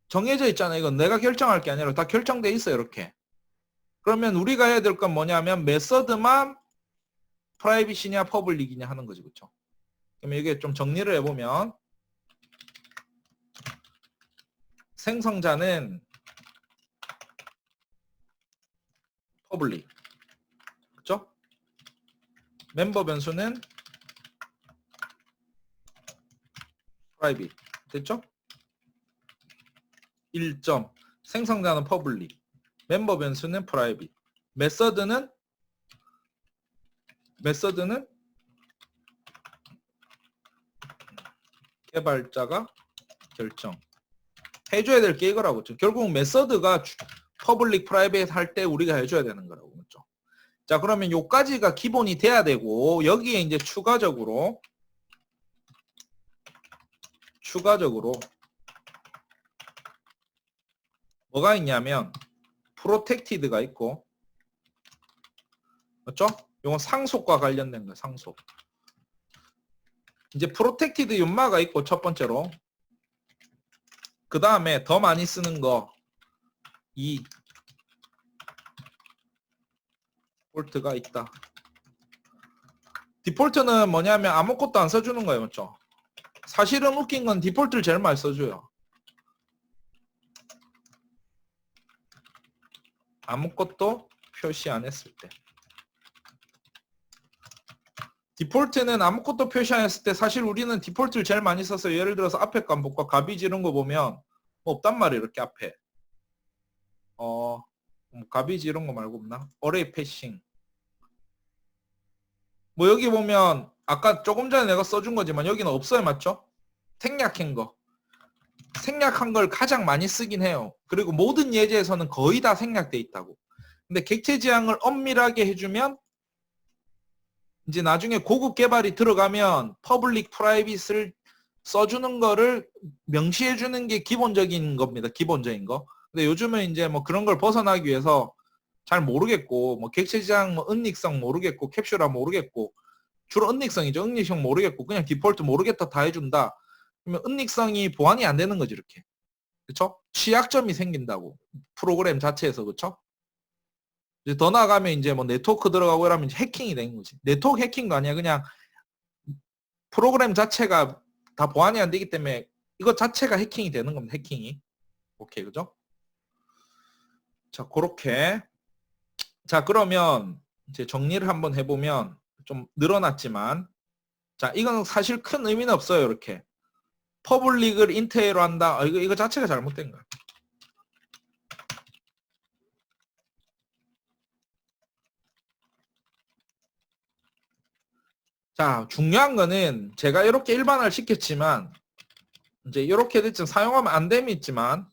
Speaker 1: 정해져 있잖아요. 이건 내가 결정할 게 아니라 다 결정돼 있어요. 이렇게. 그러면 우리가 해야 될 건 뭐냐면 메서드만 프라이빗이냐 퍼블릭이냐 하는 거지. 그렇죠? 그러면 이게 좀 정리를 해보면 생성자는 퍼블릭, 그렇죠? 멤버 변수는 프라이빗. 됐죠? 1점. 생성자는 퍼블릭, 멤버 변수는 프라이빗, 메서드는 개발자가 결정. 해줘야 될 게 이거라고. 결국 메서드가 퍼블릭 프라이빗 할 때 우리가 해줘야 되는 거라고. 그렇죠? 자 그러면 요까지가 기본이 돼야 되고, 여기에 이제 추가적으로 뭐가 있냐면 프로텍티드가 있고, 맞죠? 이건 상속과 관련된 거예요. 상속. 이제 프로텍티드 연마가 있고 첫 번째로, 그 다음에 더 많이 쓰는 거 이 디폴트가 있다. 디폴트는 뭐냐면 아무것도 안 써주는 거예요. 맞죠? 사실은 웃긴 건 디폴트를 제일 많이 써줘요. 아무것도 표시 안 했을 때. 디폴트는 아무것도 표시 안 했을 때 사실 우리는 디폴트를 제일 많이 써서, 예를 들어서 앞에 값과 가비지 이런 거 보면 뭐 없단 말이에요. 이렇게 앞에 가비지 이런 거 말고 없나? 어레이 패싱. 뭐 여기 보면 아까 조금 전에 내가 써준 거지만 여기는 없어요. 맞죠? 생략한 거. 생략한 걸 가장 많이 쓰긴 해요. 그리고 모든 예제에서는 거의 다 생략돼 있다고. 근데 객체 지향을 엄밀하게 해주면 이제 나중에 고급 개발이 들어가면 퍼블릭 프라이빗을 써주는 거를 명시해 주는 게 기본적인 겁니다. 기본적인 거. 근데 요즘은 이제 뭐 그런 걸 벗어나기 위해서 잘 모르겠고, 뭐 객체지장, 뭐 은닉성 모르겠고, 캡슐화 모르겠고, 주로 은닉성이죠. 은닉성 모르겠고, 그냥 디폴트 모르겠다 다 해준다. 그러면 은닉성이 보완이 안 되는 거지, 이렇게. 그쵸? 취약점이 생긴다고. 프로그램 자체에서, 그쵸? 이제 더 나아가면 이제 뭐 네트워크 들어가고 이러면 이제 해킹이 되는 거지. 네트워크 해킹도 아니야. 그냥 프로그램 자체가 다 보완이 안 되기 때문에 이것 자체가 해킹이 되는 겁니다. 해킹이. 오케이, 그죠? 자, 그렇게. 자, 그러면 이제 정리를 한번 해보면 좀 늘어났지만, 자, 이건 사실 큰 의미는 없어요. 이렇게. 퍼블릭을 인트로 한다. 이거 자체가 잘못된 거야. 자, 중요한 거는 제가 이렇게 일반화를 시켰지만 이제 이렇게 됐지만 사용하면 안 됨이 있지만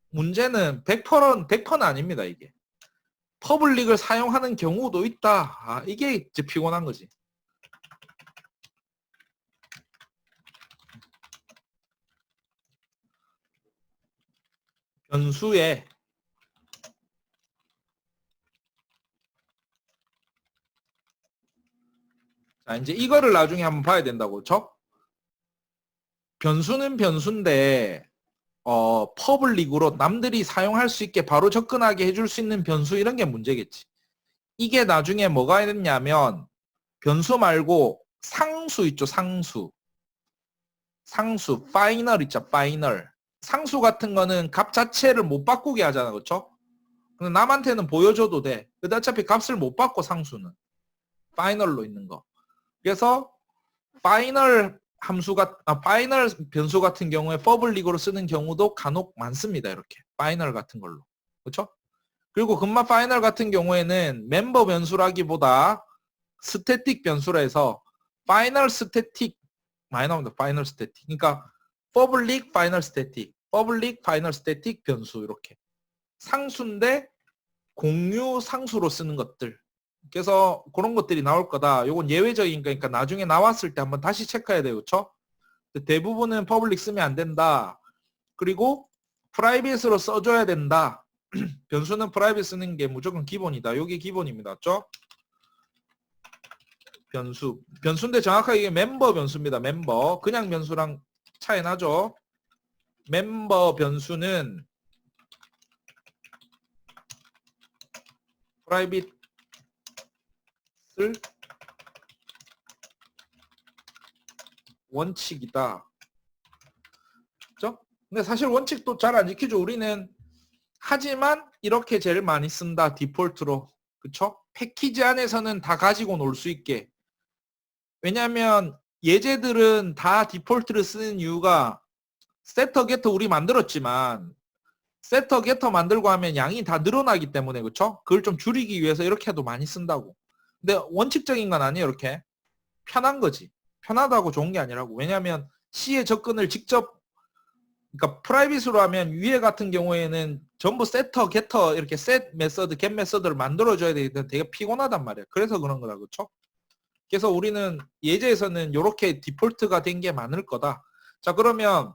Speaker 1: 문제는 100%는 아닙니다, 이게. 퍼블릭을 사용하는 경우도 있다. 아, 이게 이제 피곤한 거지. 변수에 자, 이제 이거를 나중에 한번 봐야 된다고, 그렇죠? 변수는 변수인데 퍼블릭으로 남들이 사용할 수 있게 바로 접근하게 해줄 수 있는 변수 이런 게 문제겠지. 이게 나중에 뭐가 있냐면 변수 말고 상수 있죠, 상수. 상수, 파이널 있죠, 파이널. 상수 같은 거는 값 자체를 못 바꾸게 하잖아, 그렇죠? 근데 남한테는 보여줘도 돼. 근데 어차피 값을 못 바꿔, 상수는. 파이널로 있는 거. 그래서 파이널 파이널 변수 같은 경우에 퍼블릭으로 쓰는 경우도 간혹 많습니다. 이렇게 파이널 같은 걸로, 그렇죠? 그리고 금마 파이널 같은 경우에는 멤버 변수라기보다 스태틱 변수라 해서 파이널 스태틱 많이 나옵니다. 파이널 스태틱. 그러니까 퍼블릭 파이널 스태틱, 퍼블릭 파이널 스태틱 변수 이렇게 상수인데 공유 상수로 쓰는 것들. 그래서 그런 것들이 나올 거다. 요건 예외적인 거니까 나중에 나왔을 때 한번 다시 체크해야 돼요. 그렇죠? 대부분은 퍼블릭 쓰면 안 된다. 그리고 프라이빗으로 써줘야 된다. 변수는 프라이빗 쓰는 게 무조건 기본이다. 요게 기본입니다. 맞죠? 변수. 변수인데 정확하게 이게 멤버 변수입니다. 멤버. 그냥 변수랑 차이 나죠? 멤버 변수는 프라이빗을 원칙이다. 그죠? 근데 사실 원칙도 잘 안 지키죠. 우리는 하지만 이렇게 제일 많이 쓴다. 디폴트로. 그쵸? 패키지 안에서는 다 가지고 놀 수 있게. 왜냐하면 예제들은 다 디폴트를 쓰는 이유가 세터 게터 우리 만들었지만 세터 게터 만들고 하면 양이 다 늘어나기 때문에, 그쵸? 그걸 좀 줄이기 위해서 이렇게 해도 많이 쓴다고. 근데 원칙적인 건 아니에요. 이렇게 편한 거지. 편하다고 좋은 게 아니라고. 왜냐하면 C의 접근을 직접, 그러니까 프라이빗으로 하면 위에 같은 경우에는 전부 세터, 게터 이렇게 셋 메서드, 겟 메서드를 만들어줘야 되기 때문에 되게 피곤하단 말이야. 그래서 그런 거다, 그렇죠? 그래서 우리는 예제에서는 이렇게 디폴트가 된 게 많을 거다. 자, 그러면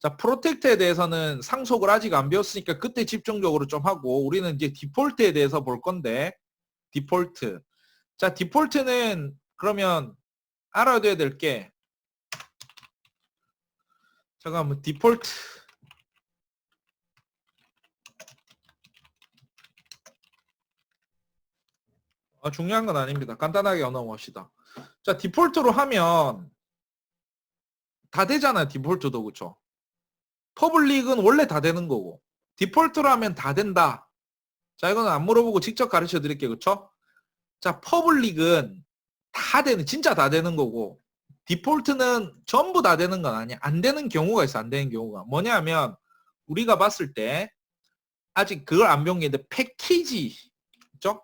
Speaker 1: 자, 프로텍트에 대해서는 상속을 아직 안 배웠으니까 그때 집중적으로 좀 하고 우리는 이제 디폴트에 대해서 볼 건데, 디폴트. 자, 디폴트는 그러면 알아둬야 될 게, 잠깐만, 디폴트. 중요한 건 아닙니다. 간단하게 넘어갑시다. 자, 디폴트로 하면 다 되잖아요. 디폴트도, 그쵸? 퍼블릭은 원래 다 되는 거고 디폴트로 하면 다 된다. 자, 이거는 안 물어보고 직접 가르쳐 드릴게요. 그쵸? 자, 퍼블릭은 다 되는, 진짜 다 되는 거고 디폴트는 전부 다 되는 건 아니야. 안 되는 경우가 있어. 안 되는 경우가. 뭐냐면 우리가 봤을 때 아직 그걸 안 배운 게 있는데 패키지, 그쵸?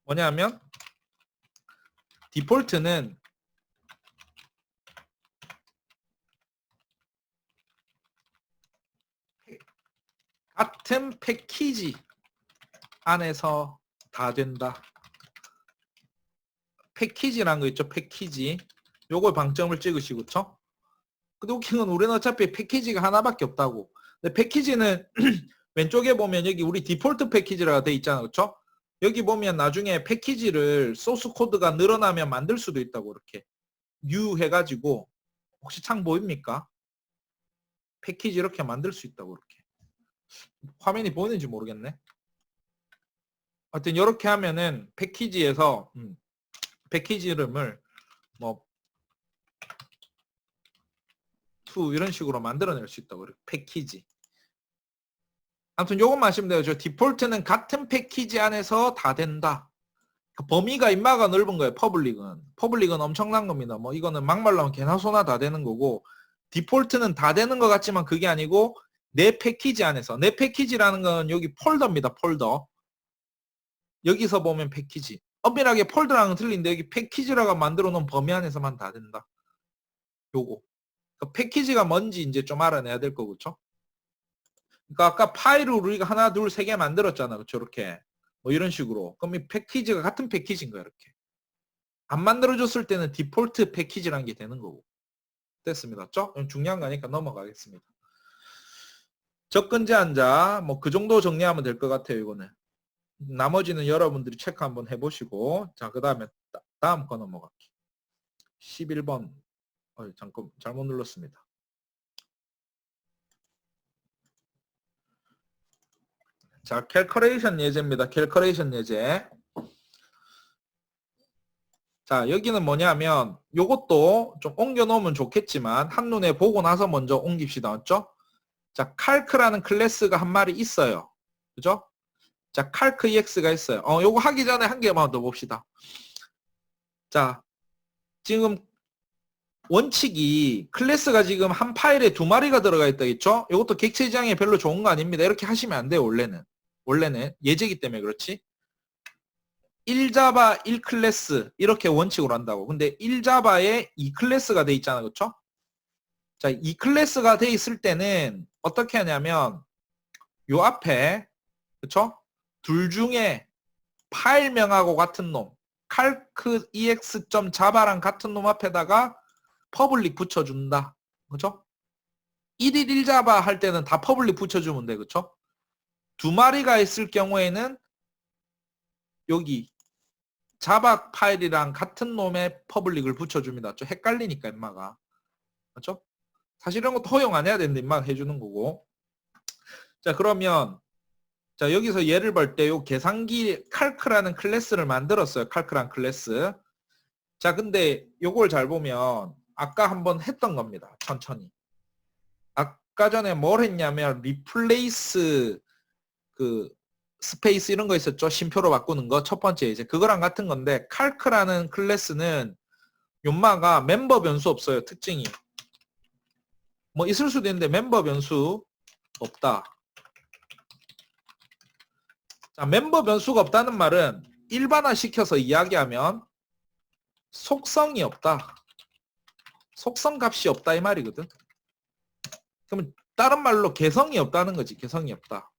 Speaker 1: 뭐냐면 디폴트는 같은 패키지 안에서 다 된다. 패키지라는 거 있죠? 패키지. 요걸 방점을 찍으시고, 그쵸? 근데 웃긴 건 우리는 어차피 패키지가 하나밖에 없다고. 근데 패키지는 왼쪽에 보면 여기 우리 디폴트 패키지라고 돼 있잖아, 그쵸? 여기 보면 나중에 패키지를 소스 코드가 늘어나면 만들 수도 있다고, 이렇게. new 해가지고, 혹시 창 보입니까? 패키지 이렇게 만들 수 있다고, 이렇게. 화면이 보이는지 모르겠네. 하여튼 이렇게 하면은 패키지에서 패키지 이름을 뭐 to 이런 식으로 만들어낼 수 있다고, 그래요. 패키지. 아무튼 요것만 아시면 돼요. 저 디폴트는 같은 패키지 안에서 다 된다. 그 범위가 인마가 넓은 거예요. 퍼블릭은. 퍼블릭은 엄청난 겁니다. 뭐 이거는 막말로 하면 개나 소나 다 되는 거고, 디폴트는 다 되는 것 같지만 그게 아니고 내 패키지 안에서. 내 패키지라는 건 여기 폴더입니다. 폴더. 여기서 보면 패키지. 엄밀하게 폴더랑은 틀린데 여기 패키지라고 만들어 놓은 범위 안에서만 다 된다. 요거. 그러니까 패키지가 뭔지 이제 좀 알아내야 될 거고, 그쵸? 그러니까 아까 파일을 우리가 하나, 둘, 세 개 만들었잖아. 그쵸? 이렇게. 뭐 이런 식으로. 그럼 이 패키지가 같은 패키지인 거야, 이렇게. 안 만들어줬을 때는 디폴트 패키지라는 게 되는 거고. 됐습니다. 그쵸? 중요한 거니까 넘어가겠습니다. 접근 제한자, 뭐 그 정도 정리하면 될 것 같아요, 이거는. 나머지는 여러분들이 체크 한번 해보시고, 자, 그 다음에 다음 거 넘어갈게요. 11번. 잠깐, 잘못 눌렀습니다. 자, 캘커레이션 예제입니다. 캘커레이션 예제. 자, 여기는 뭐냐면 요것도 좀 옮겨 놓으면 좋겠지만 한눈에 보고 나서 먼저 옮깁시다. 맞죠? 자, 칼크라는 클래스가 한 마리 있어요. 그죠? 자, 칼크 EX가 있어요. 요거 하기 전에 한 개만 더 봅시다. 자, 지금 원칙이 클래스가 지금 한 파일에 2마리가 들어가 있다겠죠? 이것도 객체 지향에 별로 좋은 거 아닙니다. 이렇게 하시면 안 돼요, 원래는. 원래는 예제기 때문에 그렇지. 1자바 1클래스 이렇게 원칙으로 한다고. 근데 1자바에 2클래스가 돼 있잖아. 그렇죠? 자, 2클래스가 돼 있을 때는 어떻게 하냐면 요 앞에 그렇죠? 둘 중에 파일명하고 같은 놈 calc ex.java랑 같은 놈 앞에다가 퍼블릭 붙여준다. 그렇죠? 1일 1자바 할 때는 다 퍼블릭 붙여주면 돼. 그렇죠? 2마리가 있을 경우에는 여기 자바 파일이랑 같은 놈의 퍼블릭을 붙여줍니다. 좀 헷갈리니까 인마가. 그렇죠? 사실 이런 것도 허용 안 해야 되는데 인마가 해주는 거고. 자, 그러면 자, 여기서 예를 볼 때 요 계산기 칼크라는 클래스를 만들었어요. 칼크란 클래스. 자, 근데 요걸 잘 보면 아까 한번 했던 겁니다. 천천히. 아까 전에 뭘 했냐면 리플레이스 그 스페이스 이런 거 있었죠. 쉼표로 바꾸는 거. 첫 번째 이제 그거랑 같은 건데 칼크라는 클래스는 연마가 멤버 변수 없어요. 특징이. 뭐 있을 수도 있는데 멤버 변수 없다. 자, 멤버 변수가 없다는 말은 일반화 시켜서 이야기하면 속성이 없다. 속성 값이 없다 이 말이거든. 그러면 다른 말로 개성이 없다는 거지. 개성이 없다.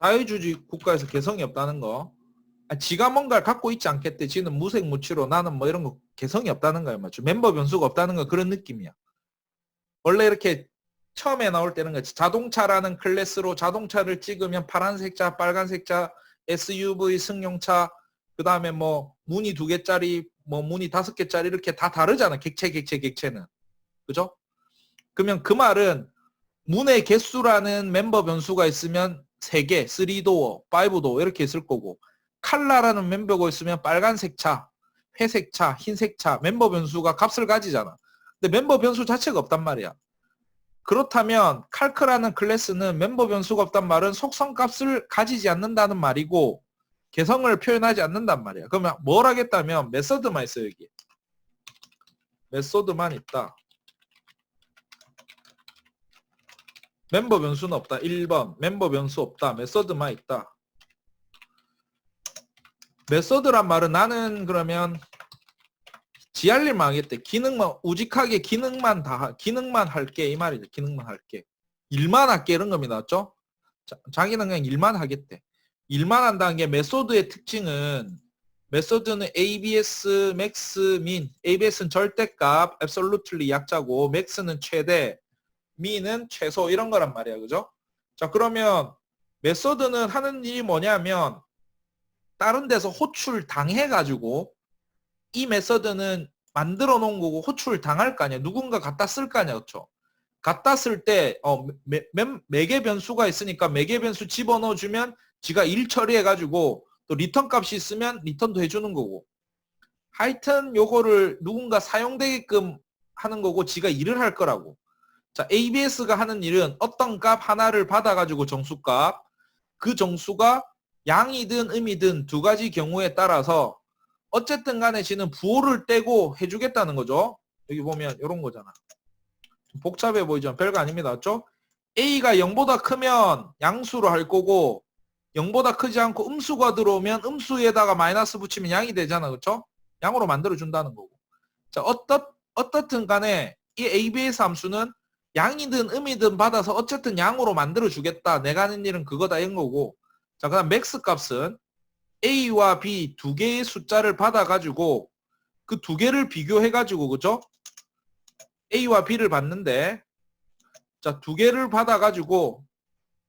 Speaker 1: 자유주의 국가에서 개성이 없다는 거. 지가 뭔가를 갖고 있지 않겠대. 지는 무색 무취로 나는 뭐 이런 거 개성이 없다는 거야. 맞죠? 멤버 변수가 없다는 거 그런 느낌이야. 원래 이렇게 처음에 나올 때는 거지. 자동차라는 클래스로 자동차를 찍으면 파란색 자, 빨간색 자, SUV 승용차, 그 다음에 뭐 무늬 2개짜리, 뭐 무늬 5개짜리 이렇게 다 다르잖아. 객체는. 그죠? 그러면 그 말은 문의 개수라는 멤버 변수가 있으면 3개, 3도어, 5도어 이렇게 있을 거고 칼라라는 멤버가 있으면 빨간색 차, 회색 차, 흰색 차 멤버 변수가 값을 가지잖아. 근데 멤버 변수 자체가 없단 말이야. 그렇다면 칼크라는 클래스는 멤버 변수가 없단 말은 속성 값을 가지지 않는다는 말이고 개성을 표현하지 않는단 말이야. 그러면 뭘 하겠다면 메서드만 있어 여기. 메소드만 있다. 멤버 변수는 없다. 1번 멤버 변수 없다. 메서드만 있다. 메서드란 말은 나는 그러면 지할 일만 하겠대. 기능만 우직하게 기능만 할게 이 말이죠. 기능만 할게. 일만 할게 이런 겁니다. 맞죠? 자기는 그냥 일만 하겠대. 일만 한다는 게 메소드의 특징은 메소드는 ABS, max, min. ABS는 절대값, absolutely 약자고, max는 최대, min은 최소 이런 거란 말이야. 그죠? 자, 그러면 메소드는 하는 일이 뭐냐면 다른 데서 호출 당해가지고 이 메소드는 만들어 놓은 거고 호출 당할 거 아니야. 누군가 갖다 쓸 거 아니야. 그렇죠? 갖다 쓸 때 매개 변수가 있으니까 매개 변수 집어넣어 주면 지가 일 처리해가지고 또 리턴 값이 있으면 리턴도 해주는 거고. 하여튼 요거를 누군가 사용되게끔 하는 거고 지가 일을 할 거라고. 자, ABS가 하는 일은 어떤 값 하나를 받아가지고 정수값, 그 정수가 양이든 음이든 두 가지 경우에 따라서 어쨌든 간에 지는 부호를 떼고 해주겠다는 거죠. 여기 보면 이런 거잖아. 좀 복잡해 보이죠? 별거 아닙니다. 맞죠? A가 0보다 크면 양수로 할 거고 0보다 크지 않고 음수가 들어오면 음수에다가 마이너스 붙이면 양이 되잖아. 그렇죠? 양으로 만들어 준다는 거고. 자, 어떻든 간에 이 ABS 함수는 양이든 음이든 받아서 어쨌든 양으로 만들어 주겠다. 내가 하는 일은 그거다 이런 거고. 자, 그다음 맥스 값은 A와 B 두 개의 숫자를 받아가지고 그 두 개를 비교해가지고 그죠? A와 B를 받는데 자, 두 개를 받아가지고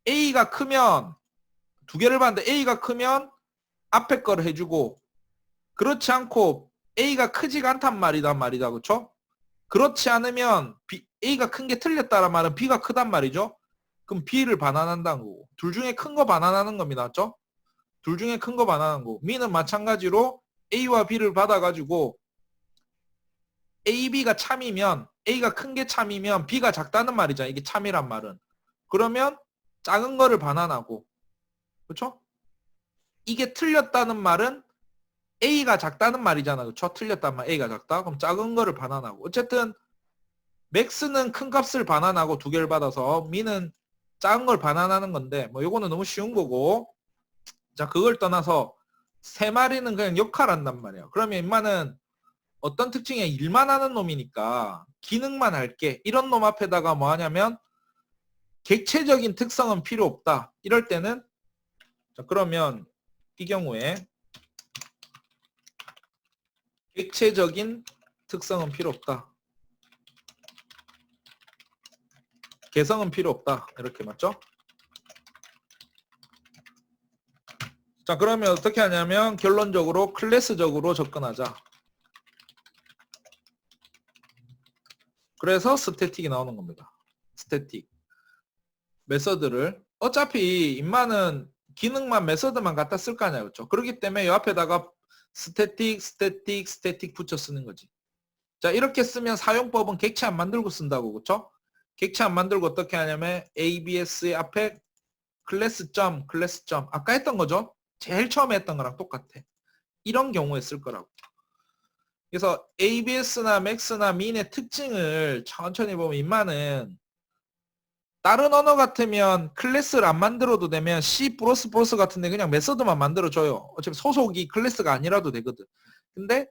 Speaker 1: A가 크면 두 개를 받는데 A가 크면 앞에 거를 해주고 그렇지 않고 A가 크지가 않단 말이다 그쵸? 그렇지 않으면 A가 큰 게 틀렸다란 말은 B가 크단 말이죠. 그럼 B를 반환한다는 거고 둘 중에 큰 거 반환하는 겁니다. 맞죠? 둘 중에 큰 거 반환하는 거고 미는 마찬가지로 A와 B를 받아가지고 A, B가 참이면 A가 큰 게 참이면 B가 작다는 말이잖아. 이게 참이란 말은. 그러면 작은 거를 반환하고 그렇죠? 이게 틀렸다는 말은 A가 작다는 말이잖아. 그렇죠? 틀렸단 말 A가 작다. 그럼 작은 거를 반환하고 어쨌든 맥스는 큰 값을 반환하고 두 개를 받아서 미는 작은 걸 반환하는 건데 뭐 요거는 너무 쉬운 거고 자 그걸 떠나서 세 마리는 그냥 역할한단 말이야. 그러면 인마는 어떤 특징이야? 일만 하는 놈이니까 기능만 할게. 이런 놈 앞에다가 뭐 하냐면 객체적인 특성은 필요 없다. 이럴 때는 자 그러면 이 경우에 객체적인 특성은 필요 없다. 개성은 필요 없다. 이렇게 맞죠? 자 그러면 어떻게 하냐면 결론적으로 클래스적으로 접근하자. 그래서 스태틱이 나오는 겁니다. 스태틱. 메서드를 어차피 인마는 기능만 메서드만 갖다 쓸 거 아니야. 그렇죠? 그렇기 때문에 이 앞에다가 스태틱 붙여 쓰는 거지. 자 이렇게 쓰면 사용법은 객체 안 만들고 쓴다고. 그렇죠? 객체 안 만들고 어떻게 하냐면 ABS의 앞에 클래스 점 아까 했던 거죠? 제일 처음에 했던 거랑 똑같아. 이런 경우에 쓸 거라고. 그래서 ABS나 max나 min의 특징을 천천히 보면 인마는 다른 언어 같으면 클래스를 안 만들어도 되면 C++ 같은데 그냥 메서드만 만들어줘요. 어차피 소속이 클래스가 아니라도 되거든. 근데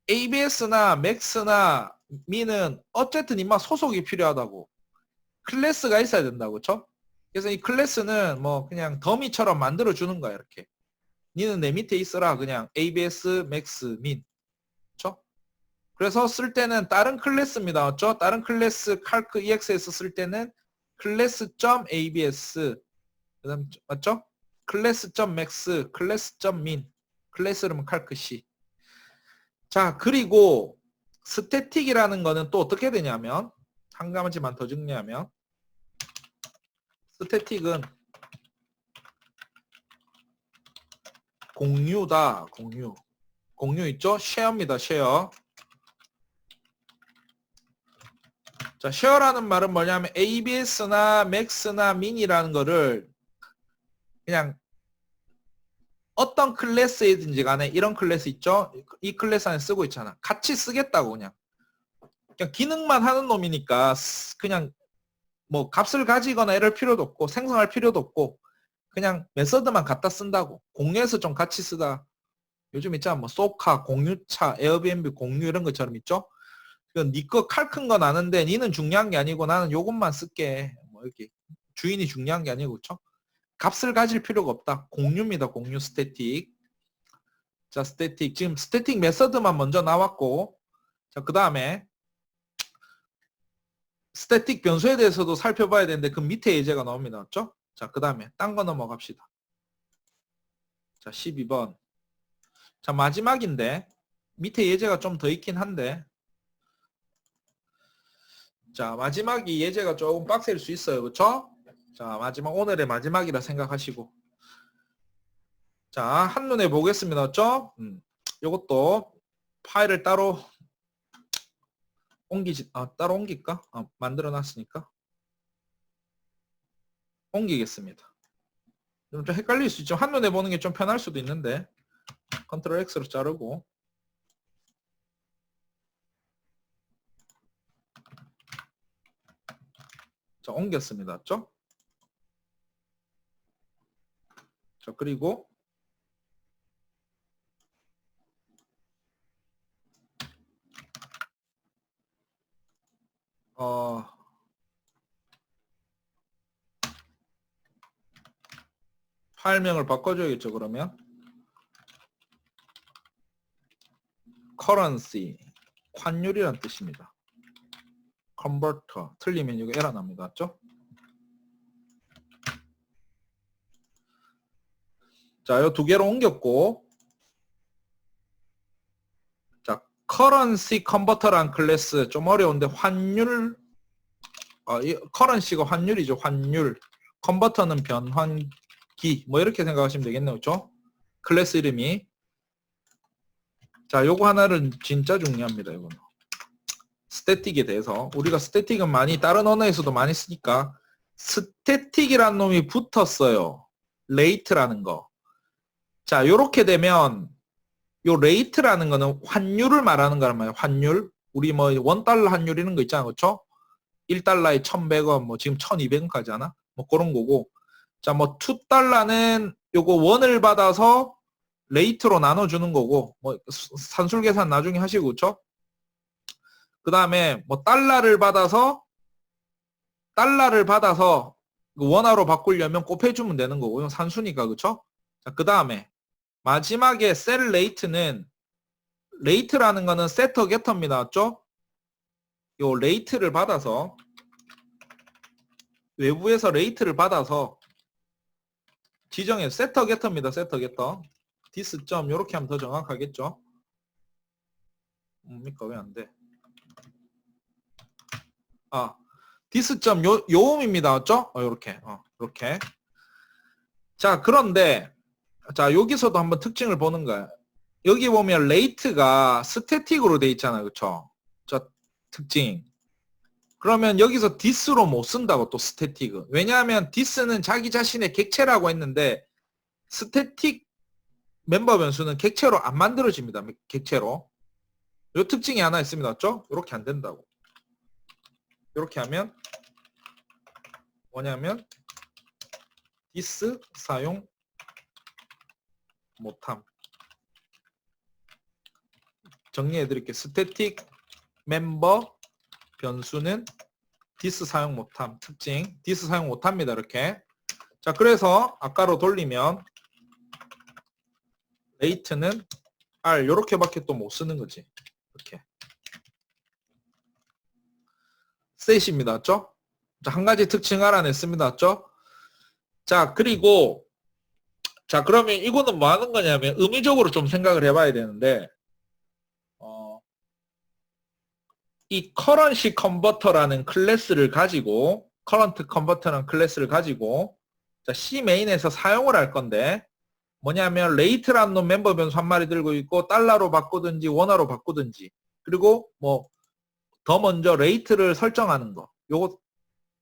Speaker 1: ABS나 max나 min은 어쨌든 인마 소속이 필요하다고. 클래스가 있어야 된다고. 그렇죠? 그래서 이 클래스는 뭐 그냥 더미처럼 만들어주는 거야. 이렇게. 니는 내 밑에 있어라. 그냥 ABS, max, min. 그렇죠? 그래서 쓸 때는 다른 클래스입니다. 맞죠? 다른 클래스 calc ex에서 쓸 때는 클래스.abs 그다음 맞죠? 클래스.max, 클래스.min, 클래스라면 calc c. 자, 그리고 스태틱이라는 거는 또 어떻게 되냐면 한 가지만 더 정리하면 스태틱은 공유다. 공유 있죠? 쉐어입니다. 쉐어. 자, 쉐어라는 말은 뭐냐면 ABS나 max나 min이라는 거를 그냥 어떤 클래스이든지 간에 이런 클래스 있죠? 이 클래스 안에 쓰고 있잖아. 같이 쓰겠다고 그냥 기능만 하는 놈이니까 그냥 뭐 값을 가지거나 이럴 필요도 없고 생성할 필요도 없고 그냥 메서드만 갖다 쓴다고. 공유해서 좀 같이 쓰다. 요즘 있잖아. 뭐 소카, 공유차, 에어비앤비 공유 이런 것처럼 있죠? 니 거 칼 큰 건 아는데 니는 중요한 게 아니고 나는 요것만 쓸게. 뭐 이렇게 주인이 중요한 게 아니고 그렇죠? 값을 가질 필요가 없다. 공유입니다. 공유 스태틱. 자, 스태틱. 지금 스태틱 메서드만 먼저 나왔고, 자, 그 다음에 스태틱 변수에 대해서도 살펴봐야 되는데 그 밑에 예제가 나옵니다. 맞죠? 자, 그 다음에 딴 거 넘어갑시다. 자, 12번. 자, 마지막인데 밑에 예제가 좀 더 있긴 한데, 자, 마지막이 예제가 조금 빡셀 수 있어요. 그렇죠? 자, 오늘의 마지막이라 생각하시고, 자, 한눈에 보겠습니다. 맞죠? 요것도 파일을 따로 따로 옮길까? 만들어 놨으니까 옮기겠습니다. 좀 헷갈릴 수 있죠. 한눈에 보는 게 좀 편할 수도 있는데, 컨트롤 X로 자르고, 자, 옮겼습니다. 맞죠? 자, 그리고 파일명을 바꿔줘야겠죠. 그러면 currency, 환율이란 뜻입니다. converter, 틀리면 이거 에러 납니다. 맞죠? 자, 요 두 개로 옮겼고, 자, currency converter란 클래스 좀 어려운데 환율, 이 currency가 환율이죠. 환율. 컨버터는 변환기. 뭐 이렇게 생각하시면 되겠네요. 그렇죠? 클래스 이름이. 자, 요거 하나는 진짜 중요합니다. 이거는. 스태틱에 대해서. 우리가 스태틱은 많이 다른 언어에서도 많이 쓰니까 스태틱이라는 놈이 붙었어요. 레이트라는 거. 자, 요렇게 되면 요 레이트라는 거는 환율을 말하는 거란 말이에요. 환율. 우리 뭐 $1 환율 이런 거 있잖아요. 그렇죠? 1달러에 1,100원, 뭐 지금 1,200원까지 하나? 뭐 그런 거고. 자, 뭐 $2는 요거 원을 받아서 레이트로 나눠주는 거고, 뭐 산술 계산 나중에 하시고, 그쵸? 그 다음에 뭐 달러를 받아서 원화로 바꾸려면 곱해주면 되는 거고, 이건 산수니까, 그쵸? 자, 그 다음에 마지막에 셀 레이트는, 레이트라는 거는 세터 게터입니다. 맞죠? 요 레이트를 받아서, 외부에서 레이트를 받아서 지정해. 세터 게터입니다. 세터 게터. 디스 점 요렇게 하면 더 정확하겠죠? 뭡니까? 왜 안 돼? 디스 점 요음입니다. 맞죠? 요렇게. 요렇게. 자, 그런데 자, 여기서도 한번 특징을 보는 거예요. 여기 보면 레이트가 스태틱으로 돼 있잖아요. 그쵸? 저 특징. 그러면 여기서 디스로 못 쓴다고, 또 스태틱은. 왜냐하면 디스는 자기 자신의 객체라고 했는데 스태틱 멤버 변수는 객체로 안 만들어집니다. 객체로. 요 특징이 하나 있습니다. 맞죠? 이렇게 안 된다고. 이렇게 하면 뭐냐면 디스 사용 못함. 정리해 드릴게요. 스태틱 멤버 변수는 디스 사용 못함. 특징 디스 사용 못합니다. 이렇게. 자, 그래서 아까로 돌리면 레이트는 R 이렇게밖에 또 못 쓰는 거지. 이렇게. 셋입니다. 맞죠? 자, 한 가지 특징 알아냈습니다. 맞죠? 자, 그리고 자, 그러면 이거는 뭐 하는 거냐면 의미적으로 좀 생각을 해봐야 되는데, 이 currency converter라는 클래스를 가지고, current converter라는 클래스를 가지고, 자, C 메인에서 사용을 할 건데, 뭐냐면 rate라는 놈 멤버 변수 한 마리 들고 있고, 달러로 바꾸든지 원화로 바꾸든지, 그리고 뭐 더 먼저 rate를 설정하는 거. 요거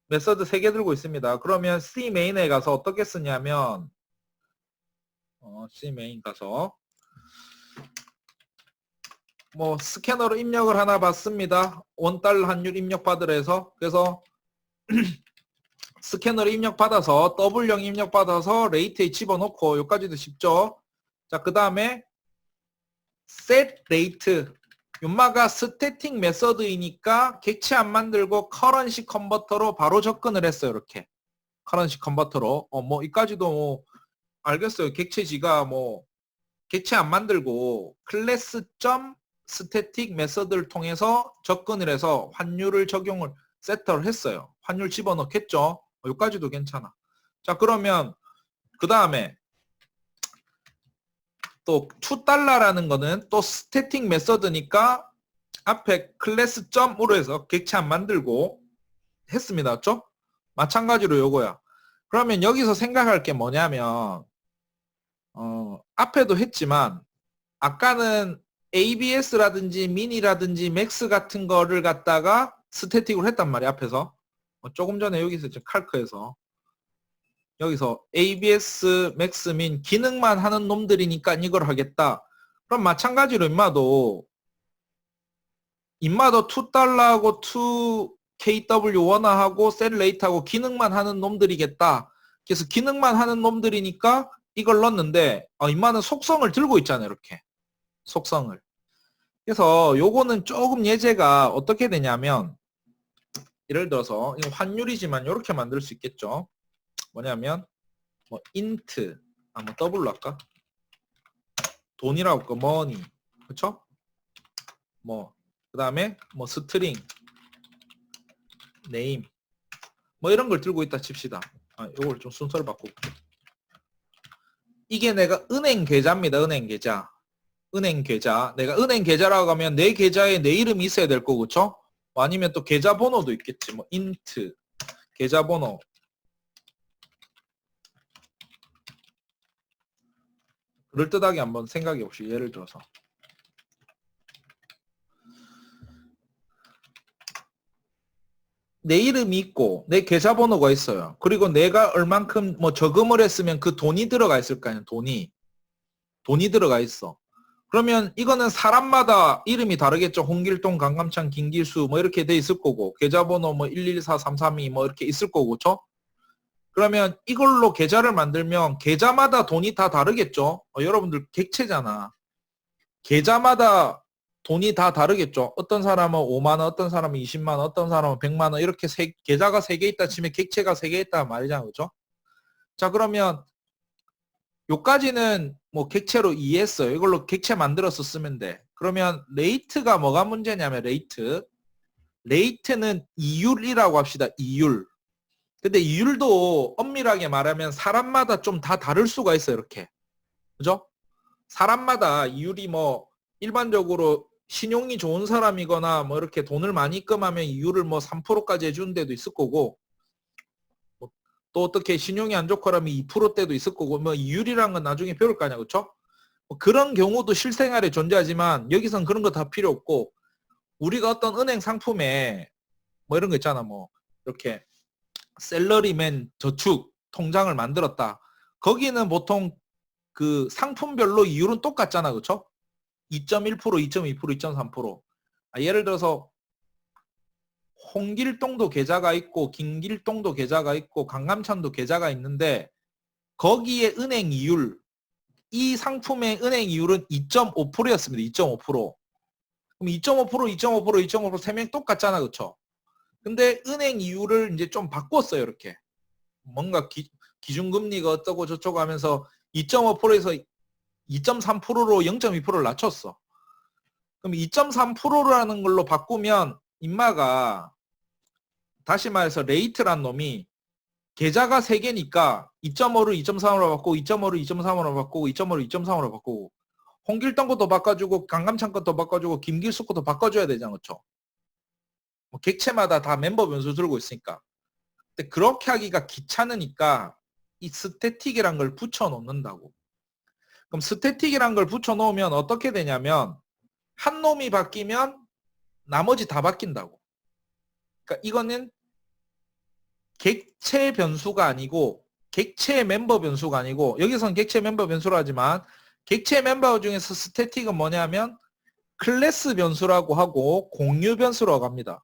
Speaker 1: 메서드 3개 들고 있습니다. 그러면 C 메인에 가서 어떻게 쓰냐면, C 메인 가서 뭐 스캐너로 입력을 하나 받습니다. $1 환율 입력 받으라 해서. 그래서 스캐너로 입력 받아서 W형 입력 받아서 레이트에 집어넣고, 여기까지도 쉽죠. 자, 그 다음에 set rate, 윤마가 스태틱 메서드이니까 객체 안 만들고 커런시 컨버터로 바로 접근을 했어요. 이렇게 커런시 컨버터로. 뭐 이까지도 뭐 알겠어요. 객체지가 뭐 객체 안 만들고 클래스 점 스태틱 메서드를 통해서 접근을 해서 환율을 적용을 세터를 했어요. 환율 집어넣겠죠. 여기까지도 괜찮아. 자, 그러면 그 다음에 또 $2라는 거는 또 스태틱 메서드니까 앞에 클래스 점으로 해서 객체 안 만들고 했습니다. 맞죠? 마찬가지로 요거야. 그러면 여기서 생각할 게 뭐냐면 앞에도 했지만 아까는 ABS라든지 미니라든지 맥스 같은 거를 갖다가 스태틱으로 했단 말이야. 앞에서. 조금 전에 여기서 지금 칼크에서 여기서 ABS, 맥스, 민 기능만 하는 놈들이니까 이걸 하겠다. 그럼 마찬가지로 인마도 $2하고 2KW1하고 셀레이트하고 기능만 하는 놈들이겠다. 그래서 기능만 하는 놈들이니까 이걸 넣었는데 인마는 속성을 들고 있잖아요. 이렇게 속성을. 그래서 요거는 조금 예제가 어떻게 되냐면 예를 들어서 이거 환율이지만 이렇게 만들 수 있겠죠. 뭐냐면 뭐 int 한번 더블로 할까? 돈이라고 할까? money. 그쵸? 뭐 그 다음에 뭐 스트링 name 뭐 이런 걸 들고 있다 칩시다. 요걸 좀 순서를 바꾸고 이게 내가 은행 계좌입니다. 은행 계좌. 은행 계좌. 내가 은행 계좌라고 하면 내 계좌에 내 이름이 있어야 될 거고, 그쵸? 아니면 또 계좌 번호도 있겠지. 뭐 int 계좌 번호. 그럴듯하게 한번 생각해 봅시다. 예를 들어서 내 이름이 있고 내 계좌번호가 있어요. 그리고 내가 얼만큼 뭐 저금을 했으면 그 돈이 들어가 있을 거 아니에요. 돈이 들어가 있어. 그러면 이거는 사람마다 이름이 다르겠죠. 홍길동, 강감찬, 김기수 뭐 이렇게 돼 있을 거고 계좌번호 뭐 114332 뭐 이렇게 있을 거고, 그렇죠? 그러면 이걸로 계좌를 만들면 계좌마다 돈이 다 다르겠죠. 여러분들 객체잖아. 계좌마다 돈이 다 다르겠죠. 어떤 사람은 5만 원, 어떤 사람은 20만 원, 어떤 사람은 100만 원 이렇게 계좌가 3개 있다 치면 객체가 3개 있다 말이잖아요. 그렇죠? 자, 그러면 요까지는 뭐 객체로 이해했어요. 이걸로 객체 만들어서 쓰면 돼. 그러면 레이트가 뭐가 문제냐면 레이트는 이율이라고 합시다. 이율. 근데 이율도 엄밀하게 말하면 사람마다 좀 다 다를 수가 있어요. 이렇게. 그죠? 사람마다 이율이 뭐 일반적으로 신용이 좋은 사람이거나 뭐 이렇게 돈을 많이 입금하면 이율을 뭐 3%까지 해주는 데도 있을 거고 또 어떻게 신용이 안 좋거라면 2%대도 있을 거고 뭐 이율이란 건 나중에 배울 거 아니야. 그렇죠? 뭐 그런 경우도 실생활에 존재하지만 여기선 그런 거 다 필요 없고 우리가 어떤 은행 상품에 뭐 이런 거 있잖아. 뭐 이렇게 셀러리맨 저축 통장을 만들었다. 거기는 보통 그 상품별로 이율은 똑같잖아. 그렇죠? 2.1%, 2.2%, 2.3%. 예를 들어서 홍길동도 계좌가 있고 김길동도 계좌가 있고 강감찬도 계좌가 있는데 거기에 은행 이율 이 상품의 은행 이율은 2.5%였습니다. 2.5%. 그럼 2.5%, 2.5%, 2.5% 세 명 똑같잖아. 그렇죠? 근데 은행 이율을 이제 좀 바꿨어요. 이렇게. 뭔가 기준금리가 어쩌고 저쩌고 하면서 2.5%에서 2.3%로 0.2%를 낮췄어. 그럼 2.3%라는 걸로 바꾸면 인마가 다시 말해서 레이트란 놈이 계좌가 3개니까 2.5를 2.3으로 바꾸고 2.5를 2.3으로 바꾸고 2.5를 2.3으로 바꾸고 홍길동 것도 바꿔주고 강감찬 것도 바꿔주고 김길수 것도 바꿔줘야 되잖아. 그렇죠? 뭐 객체마다 다 멤버 변수 들고 있으니까. 근데 그렇게 하기가 귀찮으니까 이 스태틱이란 걸 붙여 놓는다고. 그럼 스태틱이란 걸 붙여 놓으면 어떻게 되냐면 한 놈이 바뀌면 나머지 다 바뀐다고. 그러니까 이거는 객체 변수가 아니고 객체 멤버 변수가 아니고 여기서는 객체 멤버 변수로 하지만 객체 멤버 중에서 스태틱은 뭐냐면 클래스 변수라고 하고 공유 변수라고 합니다.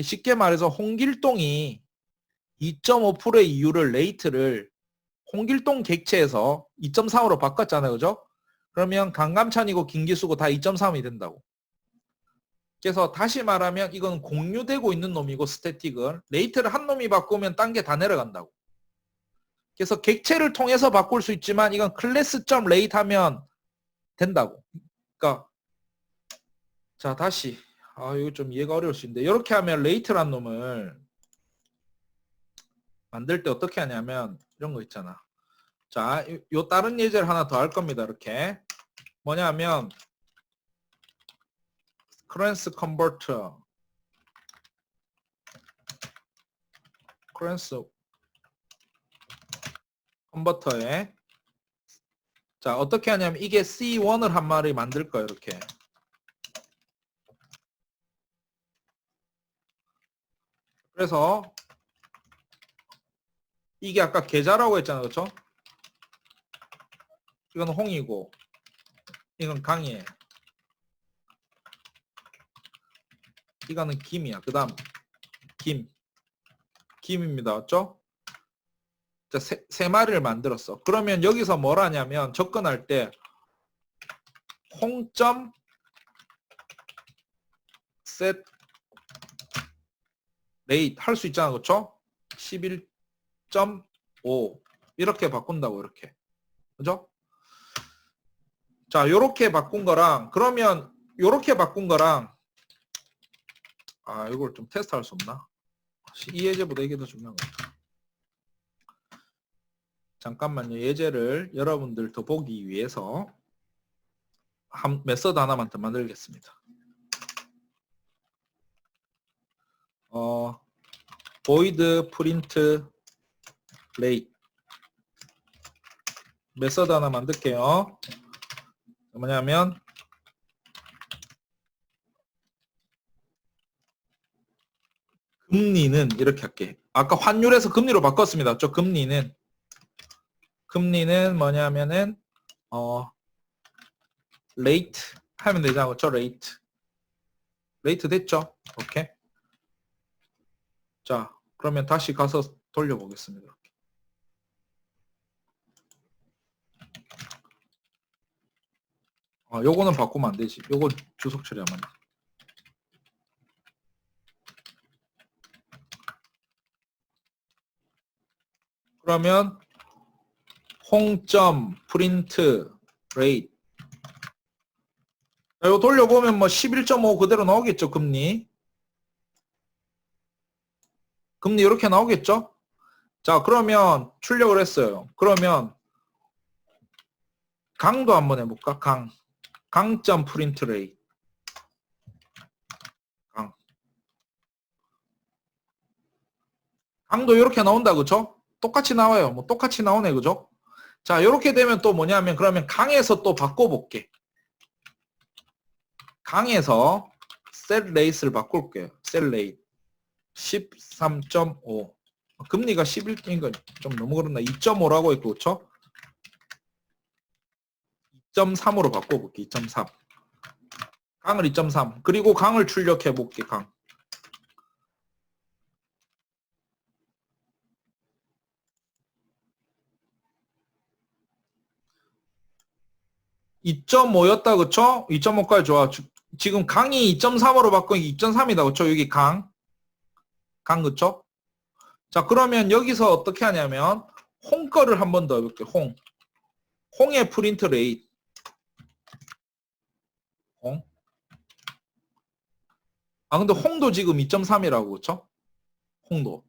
Speaker 1: 쉽게 말해서 홍길동이 2.5%의 이율을 레이트를 홍길동 객체에서 2.3으로 바꿨잖아요. 그죠? 그러면 강감찬이고 김기수고 다 2.3이 된다고. 그래서 다시 말하면 이건 공유되고 있는 놈이고 스태틱은 레이트를 한 놈이 바꾸면 딴 게 다 내려간다고. 그래서 객체를 통해서 바꿀 수 있지만 이건 클래스.rate 하면 된다고. 그러니까 자 다시 이거 좀 이해가 어려울 수 있는데 이렇게 하면 rate란 놈을 만들 때 어떻게 하냐면 이런 거 있잖아. 자, 요 다른 예제를 하나 더 할 겁니다. 이렇게 뭐냐면 currency converter 컨버터에 자 어떻게 하냐면 이게 C1을 한 마리 만들 거예요. 이렇게 그래서 이게 아까 계좌라고 했잖아요. 그렇죠? 이건 홍이고 이건 강이에요. 이거는 김이야. 그 다음 김입니다. 맞죠? 자, 세 마리를 만들었어. 그러면 여기서 뭘 하냐면 접근할 때 홍점 set rate 할 수 있잖아. 그렇죠? 11.5 이렇게 바꾼다고 이렇게. 그죠? 자, 요렇게 바꾼 거랑 그러면 요렇게 바꾼 거랑 이걸 좀 테스트할 수 없나? 이 예제보다 이게 더 중요한 것 같아. 잠깐만요. 예제를 여러분들 더 보기 위해서 메서드 하나만 더 만들겠습니다. void print rate 메서드 하나 만들게요. 뭐냐면 금리는 이렇게 할게. 아까 환율에서 금리로 바꿨습니다. 저 금리는 뭐냐면은 rate 하면 되잖아요. 그렇죠? rate 됐죠? 오케이. 자, 그러면 다시 가서 돌려보겠습니다. 이렇게. 요거는 바꾸면 안 되지. 요거 주석 처리하면 안 돼. 그러면 홍점 프린트 레이트 이거 돌려보면 뭐 11.5 그대로 나오겠죠. 금리 이렇게 나오겠죠. 자, 그러면 출력을 했어요. 그러면 강도 한번 해볼까? 강점 프린트 레이트 강도 이렇게 나온다. 그죠? 똑같이 나와요. 뭐 똑같이 나오네. 그죠? 자, 이렇게 되면 또 뭐냐면 그러면 강에서 또 바꿔볼게. 강에서 셀 레이스를 바꿀게요. 셀 레이트 13.5 금리가 11인 건 좀 너무 그렇나. 2.5라고 했고 그렇죠? 2.3으로 바꿔볼게. 2.3 강을 2.3 그리고 강을 출력해볼게. 강 2.5였다. 그쵸? 2.5까지 좋아. 지금 강이 2.3으로 바꾸니까 2.3이다. 그쵸? 여기 강 그쵸? 자, 그러면 여기서 어떻게 하냐면 홍 거를 한 번 더 해볼게. 홍의 프린트 레이트 근데 홍도 지금 2.3이라고 그쵸? 홍도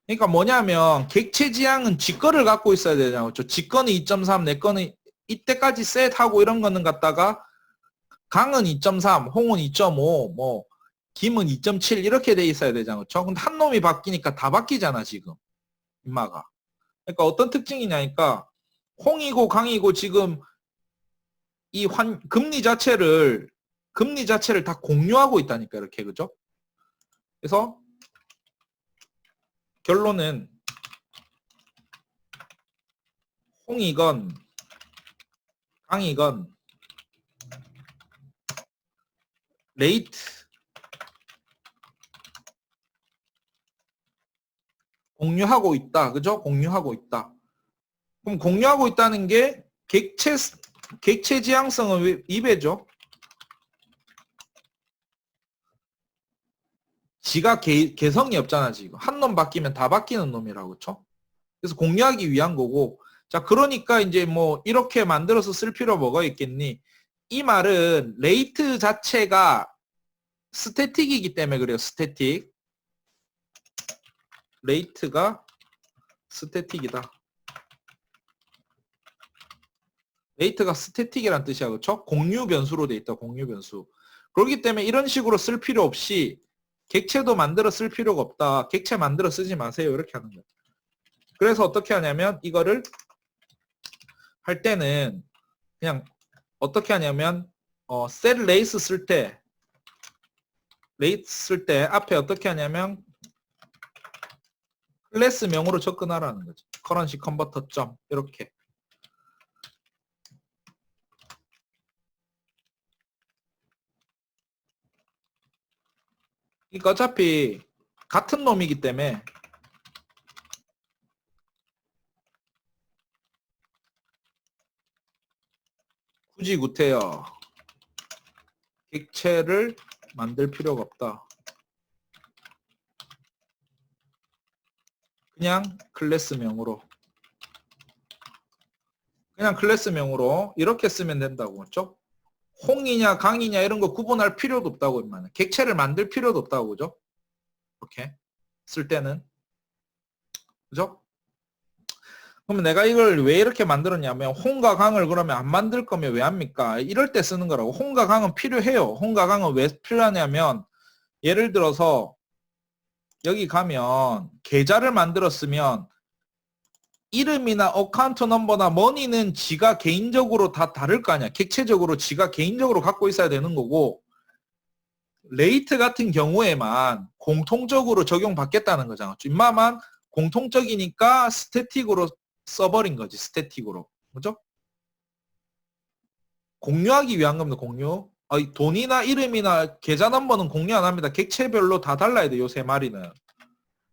Speaker 1: 그러니까 뭐냐면 객체 지향은 지 거를 갖고 있어야 되잖아요. 그쵸? 지 거는 2.3 내 거는 이때까지 셋하고 이런 거는 갖다가 강은 2.3 홍은 2.5 뭐 김은 2.7 이렇게 돼 있어야 되잖아요. 그렇죠? 근데 한 놈이 바뀌니까 다 바뀌잖아 지금 인마가. 그러니까 어떤 특징이냐니까 홍이고 강이고 지금 이 금리 자체를 다 공유하고 있다니까 이렇게. 그죠? 그래서 결론은 홍이건 강이건 레이트 공유하고 있다. 그죠? 공유하고 있다. 그럼 공유하고 있다는 게 객체 지향성은 2배죠. 지가 개성이 없잖아 지금. 한 놈 바뀌면 다 바뀌는 놈이라고. 그쵸? 그래서 공유하기 위한 거고. 자, 그러니까 이제 뭐 이렇게 만들어서 쓸 필요 뭐가 있겠니? 이 말은 레이트 자체가 스태틱이기 때문에 그래요. 스태틱. 레이트가 스태틱이다. 레이트가 스태틱이란 뜻이야. 그렇죠? 공유 변수로 돼 있다. 공유 변수. 그렇기 때문에 이런 식으로 쓸 필요 없이 객체도 만들어 쓸 필요가 없다. 객체 만들어 쓰지 마세요. 이렇게 하는 거예요. 그래서 어떻게 하냐면 이거를 할 때는 그냥 어떻게 하냐면 set 레이스 쓸 때 앞에 어떻게 하냐면 클래스명으로 접근하라는 거죠. 커런시 컨버터 점 이렇게. 그러니까 어차피 같은 놈이기 때문에 굳이 구태여 객체를 만들 필요가 없다. 그냥 클래스명으로 이렇게 쓰면 된다고. 그렇죠? 홍이냐 강이냐 이런 거 구분할 필요도 없다고. 임마는 객체를 만들 필요도 없다고. 그죠? 이렇게 쓸 때는. 그죠? 그러면 내가 이걸 왜 이렇게 만들었냐면 홍과 강을 그러면 안 만들 거면 왜 합니까? 이럴 때 쓰는 거라고. 홍과 강은 필요해요. 홍과 강은 왜 필요하냐면 예를 들어서 여기 가면 계좌를 만들었으면 이름이나 어카운트 넘버나 머니는 지가 개인적으로 다 다를 거 아니야. 객체적으로 지가 개인적으로 갖고 있어야 되는 거고 레이트 같은 경우에만 공통적으로 적용받겠다는 거잖아. 임마만 공통적이니까 스태틱으로 써버린 거지. 스태틱으로. 그죠? 공유하기 위한 겁니다. 공유. 돈이나 이름이나 계좌 넘버는 공유 안 합니다. 객체별로 다 달라야 돼. 요 세 마리는.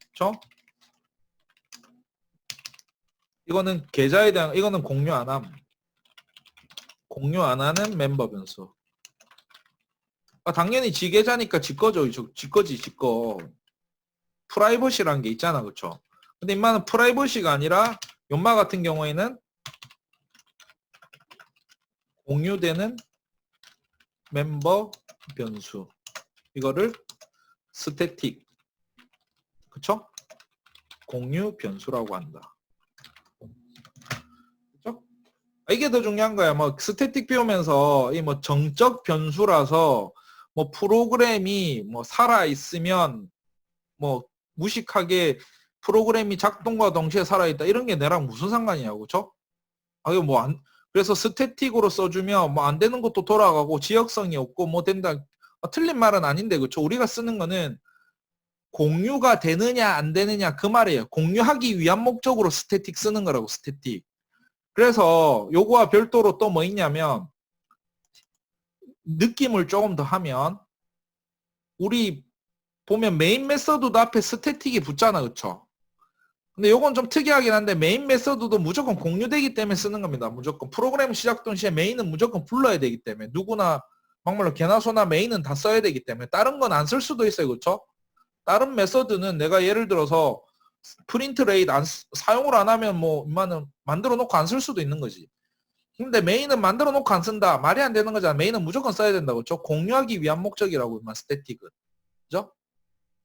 Speaker 1: 그죠? 이거는 계좌에 대한 이거는 공유 안 함. 공유 안 하는 멤버 변수. 당연히 지 계좌니까 지 거죠. 지 거지, 지 거. 프라이버시라는 게 있잖아. 그쵸? 근데 인마는 프라이버시가 아니라 연마 같은 경우에는 공유되는 멤버 변수. 이거를 스태틱. 그쵸? 공유 변수라고 한다. 그쵸? 이게 더 중요한 거야. 뭐 스태틱 배우면서 이 뭐 정적 변수라서 뭐 프로그램이 뭐 살아 있으면 뭐 무식하게 프로그램이 작동과 동시에 살아있다 이런 게 내랑 무슨 상관이냐고. 그쵸? 이거 뭐 그래서 스태틱으로 써주면 뭐 안 되는 것도 돌아가고 지역성이 없고 뭐 된다. 틀린 말은 아닌데. 그쵸? 우리가 쓰는 거는 공유가 되느냐 안 되느냐 그 말이에요. 공유하기 위한 목적으로 스태틱 쓰는 거라고. 스태틱. 그래서 요거와 별도로 또 뭐 있냐면 느낌을 조금 더 하면 우리 보면 메인 메서드도 앞에 스태틱이 붙잖아. 그쵸? 근데 요건 좀 특이하긴 한데 메인 메서드도 무조건 공유되기 때문에 쓰는 겁니다. 무조건 프로그램 시작 동시에 메인은 무조건 불러야 되기 때문에 누구나 막말로 개나 소나 메인은 다 써야 되기 때문에 다른 건 안 쓸 수도 있어요. 그쵸? 다른 메서드는 내가 예를 들어서 프린트 레이트 사용을 안 하면 뭐 이만은 만들어 놓고 안 쓸 수도 있는 거지. 근데 메인은 만들어 놓고 안 쓴다. 말이 안 되는 거잖아. 메인은 무조건 써야 된다고. 그쵸? 공유하기 위한 목적이라고 이만 스태틱은. 그죠?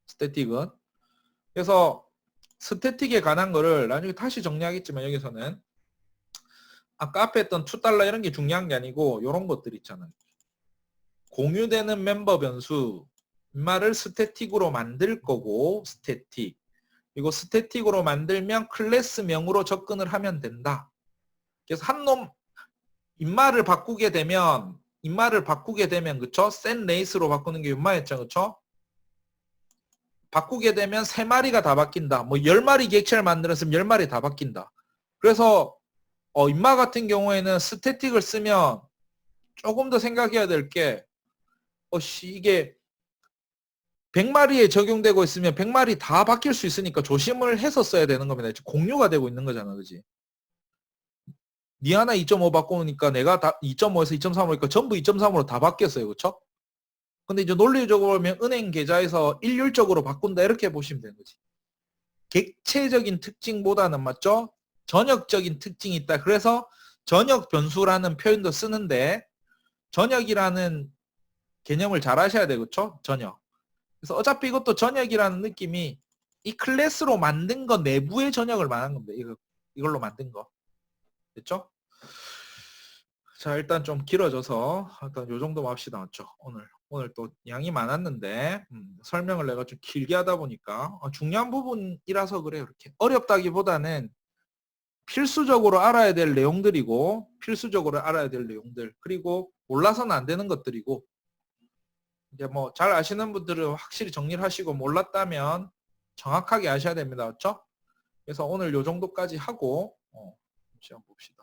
Speaker 1: 스태틱은. 그래서 스태틱에 관한 거를 나중에 다시 정리하겠지만 여기서는 아까 앞에 했던 $2 이런 게 중요한 게 아니고 이런 것들 있잖아요. 공유되는 멤버 변수 말을 스태틱으로 만들 거고 스태틱. 이거 스태틱으로 만들면 클래스명으로 접근을 하면 된다. 그래서 한 놈 인마를 바꾸게 되면 그쵸? set race로 바꾸는 게 인마였죠. 그쵸? 바꾸게 되면 3마리가 다 바뀐다. 뭐 10마리 객체를 만들었으면 10마리 다 바뀐다. 그래서 인마 같은 경우에는 스태틱을 쓰면 조금 더 생각해야 될 게 이게 100마리에 적용되고 있으면 100마리 다 바뀔 수 있으니까 조심을 해서 써야 되는 겁니다. 공유가 되고 있는 거잖아. 그지? 니 하나 2.5 바꾸니까 내가 다 2.5에서 2.3으니까 전부 2.3으로 다 바뀌었어요. 그쵸? 근데 이제 논리적으로 보면 은행 계좌에서 일률적으로 바꾼다 이렇게 보시면 되는 거지. 객체적인 특징보다는 맞죠? 전역적인 특징이 있다. 그래서 전역 변수라는 표현도 쓰는데 전역이라는 개념을 잘 아셔야 되겠죠? 전역. 그래서 어차피 이것도 전역이라는 느낌이 이 클래스로 만든 거 내부의 전역을 말하는 겁니다. 이걸로 만든 거. 됐죠? 자, 일단 좀 길어져서 일단 요 정도만 합시다. 맞죠? 오늘 또 양이 많았는데 설명을 내가 좀 길게 하다 보니까 중요한 부분이라서 그래요. 이렇게 어렵다기보다는 필수적으로 알아야 될 내용들이고 필수적으로 알아야 될 내용들 그리고 몰라서는 안 되는 것들이고 이제 뭐 잘 아시는 분들은 확실히 정리를 하시고 몰랐다면 정확하게 아셔야 됩니다. 그렇죠? 그래서 오늘 요 정도까지 하고 시험 봅시다.